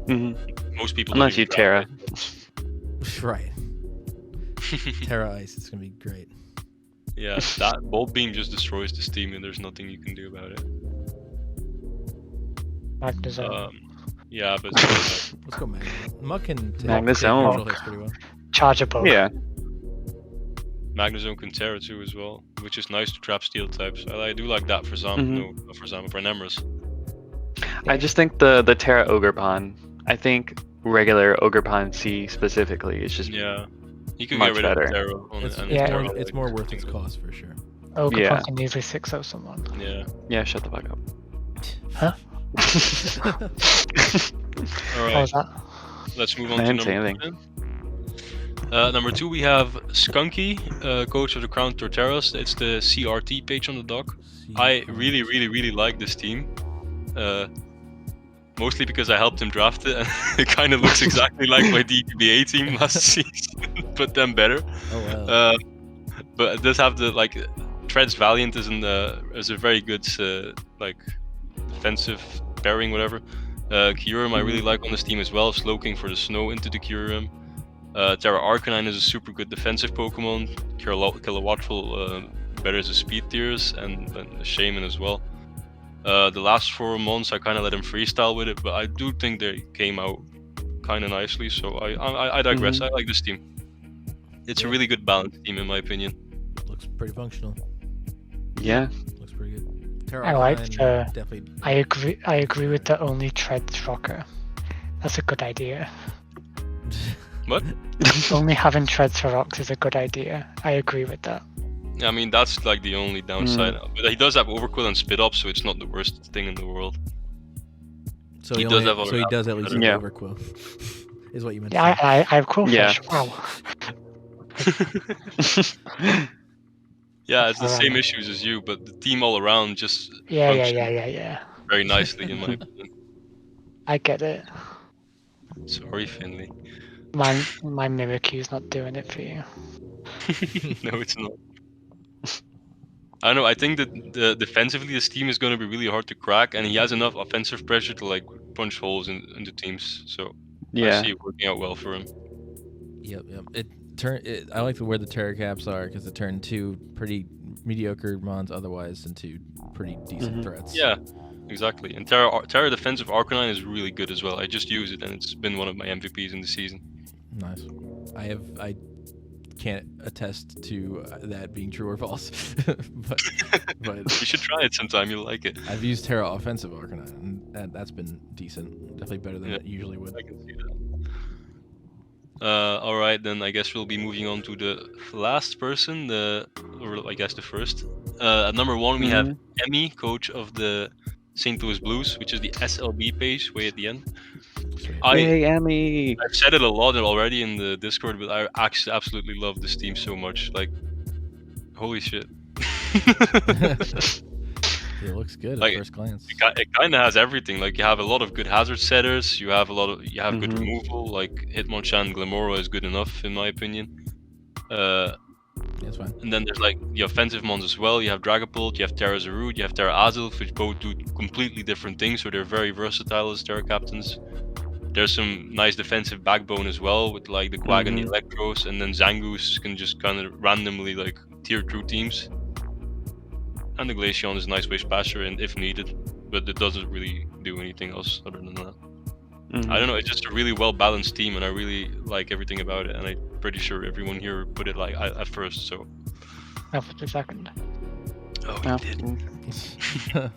Speaker 3: Mhm.
Speaker 1: Most people.
Speaker 3: Unless
Speaker 1: don't
Speaker 3: you Terra.
Speaker 2: Right.
Speaker 1: even
Speaker 2: Terra Ice, it's going to be great.
Speaker 1: Yeah, that Bolt Beam just destroys this team, and there's nothing you can do about it.
Speaker 4: Magnezone.
Speaker 1: Yeah, but
Speaker 2: Let's go Magnezone. Muck can take
Speaker 3: Magnezone.
Speaker 2: neutral hits pretty well.
Speaker 4: Charger Bug.
Speaker 3: Yeah.
Speaker 1: Magnezone can Terra too as well, which is nice to trap steel types. I do like that for Zama. No, not for Zama, for Nemrus.
Speaker 3: I just think the Terra Ogerpon, I think regular Ogerpon C specifically is just
Speaker 1: Yeah, you can
Speaker 3: Much
Speaker 1: get rid
Speaker 3: better.
Speaker 1: of Terra on
Speaker 2: It's,
Speaker 1: it. And
Speaker 4: Yeah.
Speaker 1: Terra,
Speaker 2: it's
Speaker 1: like,
Speaker 2: more worth its cost for sure.
Speaker 4: Ogre
Speaker 3: Yeah.
Speaker 4: can easily 6-0 someone.
Speaker 1: Yeah.
Speaker 3: yeah, shut the fuck up.
Speaker 4: Huh?
Speaker 1: All
Speaker 4: How
Speaker 1: right.
Speaker 4: was that?
Speaker 1: Let's move on
Speaker 3: I
Speaker 1: to
Speaker 3: didn't say
Speaker 1: number
Speaker 3: anything.
Speaker 1: 2. Number 2, we have Skunky, coach of the Crown Torteras. It's the CRT page on the dock. I really, really, really like this team. Mostly because I helped him draft it, and it kind of looks exactly like my DPBA team last season, but then better.
Speaker 2: Oh wow.
Speaker 1: But it does have the like Treads Valiant is a very good like defensive pairing, whatever. Kyurem I really like on this team as well. Slowking for the snow into the Kyurem. Terra Arcanine is a super good defensive Pokemon. Kilowattrel better as a speed tiers, and a Shaman as well. The last 4 months I kind of let him freestyle with it, but I do think they came out kind of nicely. So I digress. I like this team. It's a really good balanced team in my opinion.
Speaker 2: Looks pretty functional.
Speaker 3: Yeah.
Speaker 2: Looks pretty good. Terra
Speaker 4: I like
Speaker 2: Arcanine definitely.
Speaker 4: I agree with the only Treads rocker. That's a good idea.
Speaker 1: What?
Speaker 4: Only having Treads for rocks is a good idea. I agree with that.
Speaker 1: I mean, that's like the only downside. But he does have Overquill and Spit Up, so it's not the worst thing in the world.
Speaker 2: So
Speaker 1: He
Speaker 2: he,
Speaker 1: does
Speaker 2: only,
Speaker 1: have other
Speaker 2: so he does at least have
Speaker 3: Yeah.
Speaker 2: Overquill. Is what you meant.
Speaker 4: Yeah,
Speaker 2: to say.
Speaker 4: I have Quillfish.
Speaker 3: Yeah.
Speaker 4: Wow.
Speaker 1: Yeah, it's the same
Speaker 4: Alright.
Speaker 1: issues as you, but the team all around just
Speaker 4: Yeah.
Speaker 1: functions very nicely in my opinion.
Speaker 4: I get it.
Speaker 1: Sorry, Finley.
Speaker 4: My Mimikyu's not doing it for you.
Speaker 1: No, it's not. I don't know. I think that defensively, this team is going to be really hard to crack, and he has enough offensive pressure to like punch holes into teams. So I
Speaker 3: Yeah.
Speaker 1: see it working out well for him.
Speaker 2: Yep. I like where the Terra caps are because it turned 2 pretty mediocre mons otherwise into pretty decent threats.
Speaker 1: Yeah, exactly. And Terra Defensive Arcanine is really good as well. I just use it, and it's been one of my MVPs in the season.
Speaker 2: Nice. I can't attest to that being true or false, but
Speaker 1: You should try it sometime. You'll like it.
Speaker 2: I've used Terra Offensive Arcanine, and that's been decent. Definitely better than it usually would.
Speaker 1: I can see that. All right, then I guess we'll be moving on to the last person, or I guess the first. At number 1, we have Emmy, coach of the St. Louis Blues, which is the SLB page way at the end.
Speaker 3: Hey, Emmy!
Speaker 1: I've said it a lot already in the Discord, but I actually absolutely love this team so much. Like, holy shit.
Speaker 2: It looks good
Speaker 1: Like,
Speaker 2: at first glance.
Speaker 1: It kind of has everything. Like, you have a lot of good hazard setters. You have good removal. Like Hitmonchan, Glamora is good enough in my opinion.
Speaker 2: That's fine.
Speaker 1: And then there's like the offensive mons as well. You have Dragapult, you have Terra Zarud, you have Terra Azul, which both do completely different things. So they're very versatile as Terra captains. There's some nice defensive backbone as well with like the Quag and the Electros, and then Zangoose can just kind of randomly like tier through teams. And the Glaceon is a nice wave spasher and if needed, but it doesn't really do anything else other than that. I don't know, it's just a really well balanced team and I really like everything about it, and I'm pretty sure everyone here put it like at first, so.
Speaker 4: No, for the second.
Speaker 1: Oh,
Speaker 3: Yeah.
Speaker 1: you did.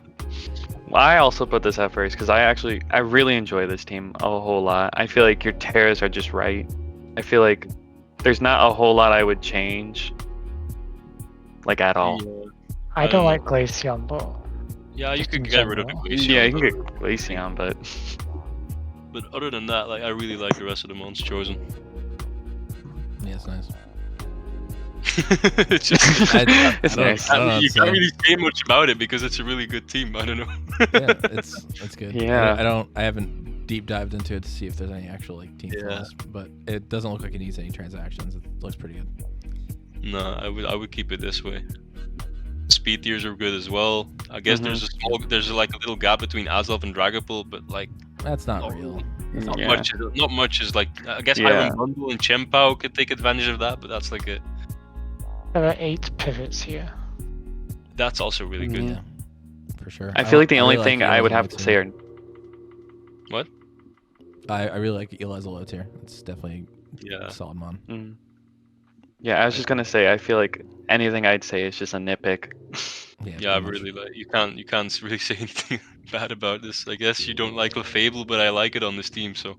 Speaker 3: Well, I also put this at first because I really enjoy this team a whole lot. I feel like your Terras are just right. I feel like there's not a whole lot I would change, like at all.
Speaker 1: Yeah.
Speaker 4: I don't like Glaceon, but
Speaker 1: Yeah, you
Speaker 4: Just
Speaker 1: could
Speaker 4: in
Speaker 1: get rid of the
Speaker 4: general.
Speaker 1: Glaceon.
Speaker 3: Yeah, you can get Glaceon, but
Speaker 1: But other than that, like I really like the rest of the mons chosen.
Speaker 2: Yeah, it's nice.
Speaker 1: It's just,
Speaker 3: it's nice.
Speaker 2: I don't know
Speaker 1: you
Speaker 2: what to
Speaker 1: can't
Speaker 2: say.
Speaker 1: really say much about it because it's a really good team. I don't know.
Speaker 2: Yeah, it's good.
Speaker 3: Yeah.
Speaker 2: I haven't deep dived into it to see if there's any actual like team
Speaker 1: Yeah.
Speaker 2: flaws, but it doesn't look like it needs any transactions. It looks pretty good.
Speaker 1: No, I would keep it this way. Speed tiers are good as well. I guess there's like a little gap between Azelf and Dragapult, but like
Speaker 2: That's not real.
Speaker 1: not much is like I guess
Speaker 3: Yeah.
Speaker 1: Iron Bundle and Chempao could take advantage of that, but that's like
Speaker 4: there are 8 pivots here.
Speaker 1: that's also really good.
Speaker 2: Yeah, for sure.
Speaker 3: I feel like the only
Speaker 2: really
Speaker 3: thing
Speaker 2: like
Speaker 3: I would
Speaker 2: Eli's
Speaker 3: have
Speaker 2: low
Speaker 3: to
Speaker 2: tier.
Speaker 3: say are
Speaker 2: I really like Eli's low tier. It's definitely
Speaker 1: Yeah.
Speaker 2: a solid mon.
Speaker 3: Yeah, I was just gonna say I feel like anything I'd say is just a nitpick.
Speaker 1: Yeah,
Speaker 2: pretty much.
Speaker 1: really like you can't really say anything bad about this. I guess you don't like Lefable, but I like it on this team, so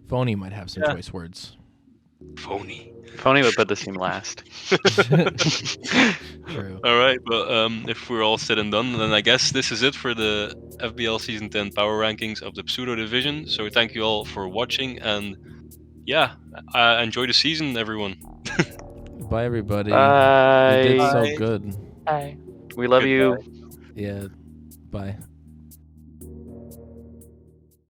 Speaker 2: Phony might have some
Speaker 1: Yeah.
Speaker 2: choice words.
Speaker 1: phony.
Speaker 3: Phony would put this team last.
Speaker 2: True.
Speaker 1: All right, but if we're all said and done, then I guess this is it for the FBL Season 10 Power Rankings of the Pseudo Division. So thank you all for watching, and yeah, enjoy the season, everyone.
Speaker 2: Bye, everybody.
Speaker 3: Bye.
Speaker 2: You did
Speaker 1: Bye.
Speaker 2: so good.
Speaker 4: Bye.
Speaker 3: We love
Speaker 1: Goodbye.
Speaker 3: you.
Speaker 2: Yeah. Bye.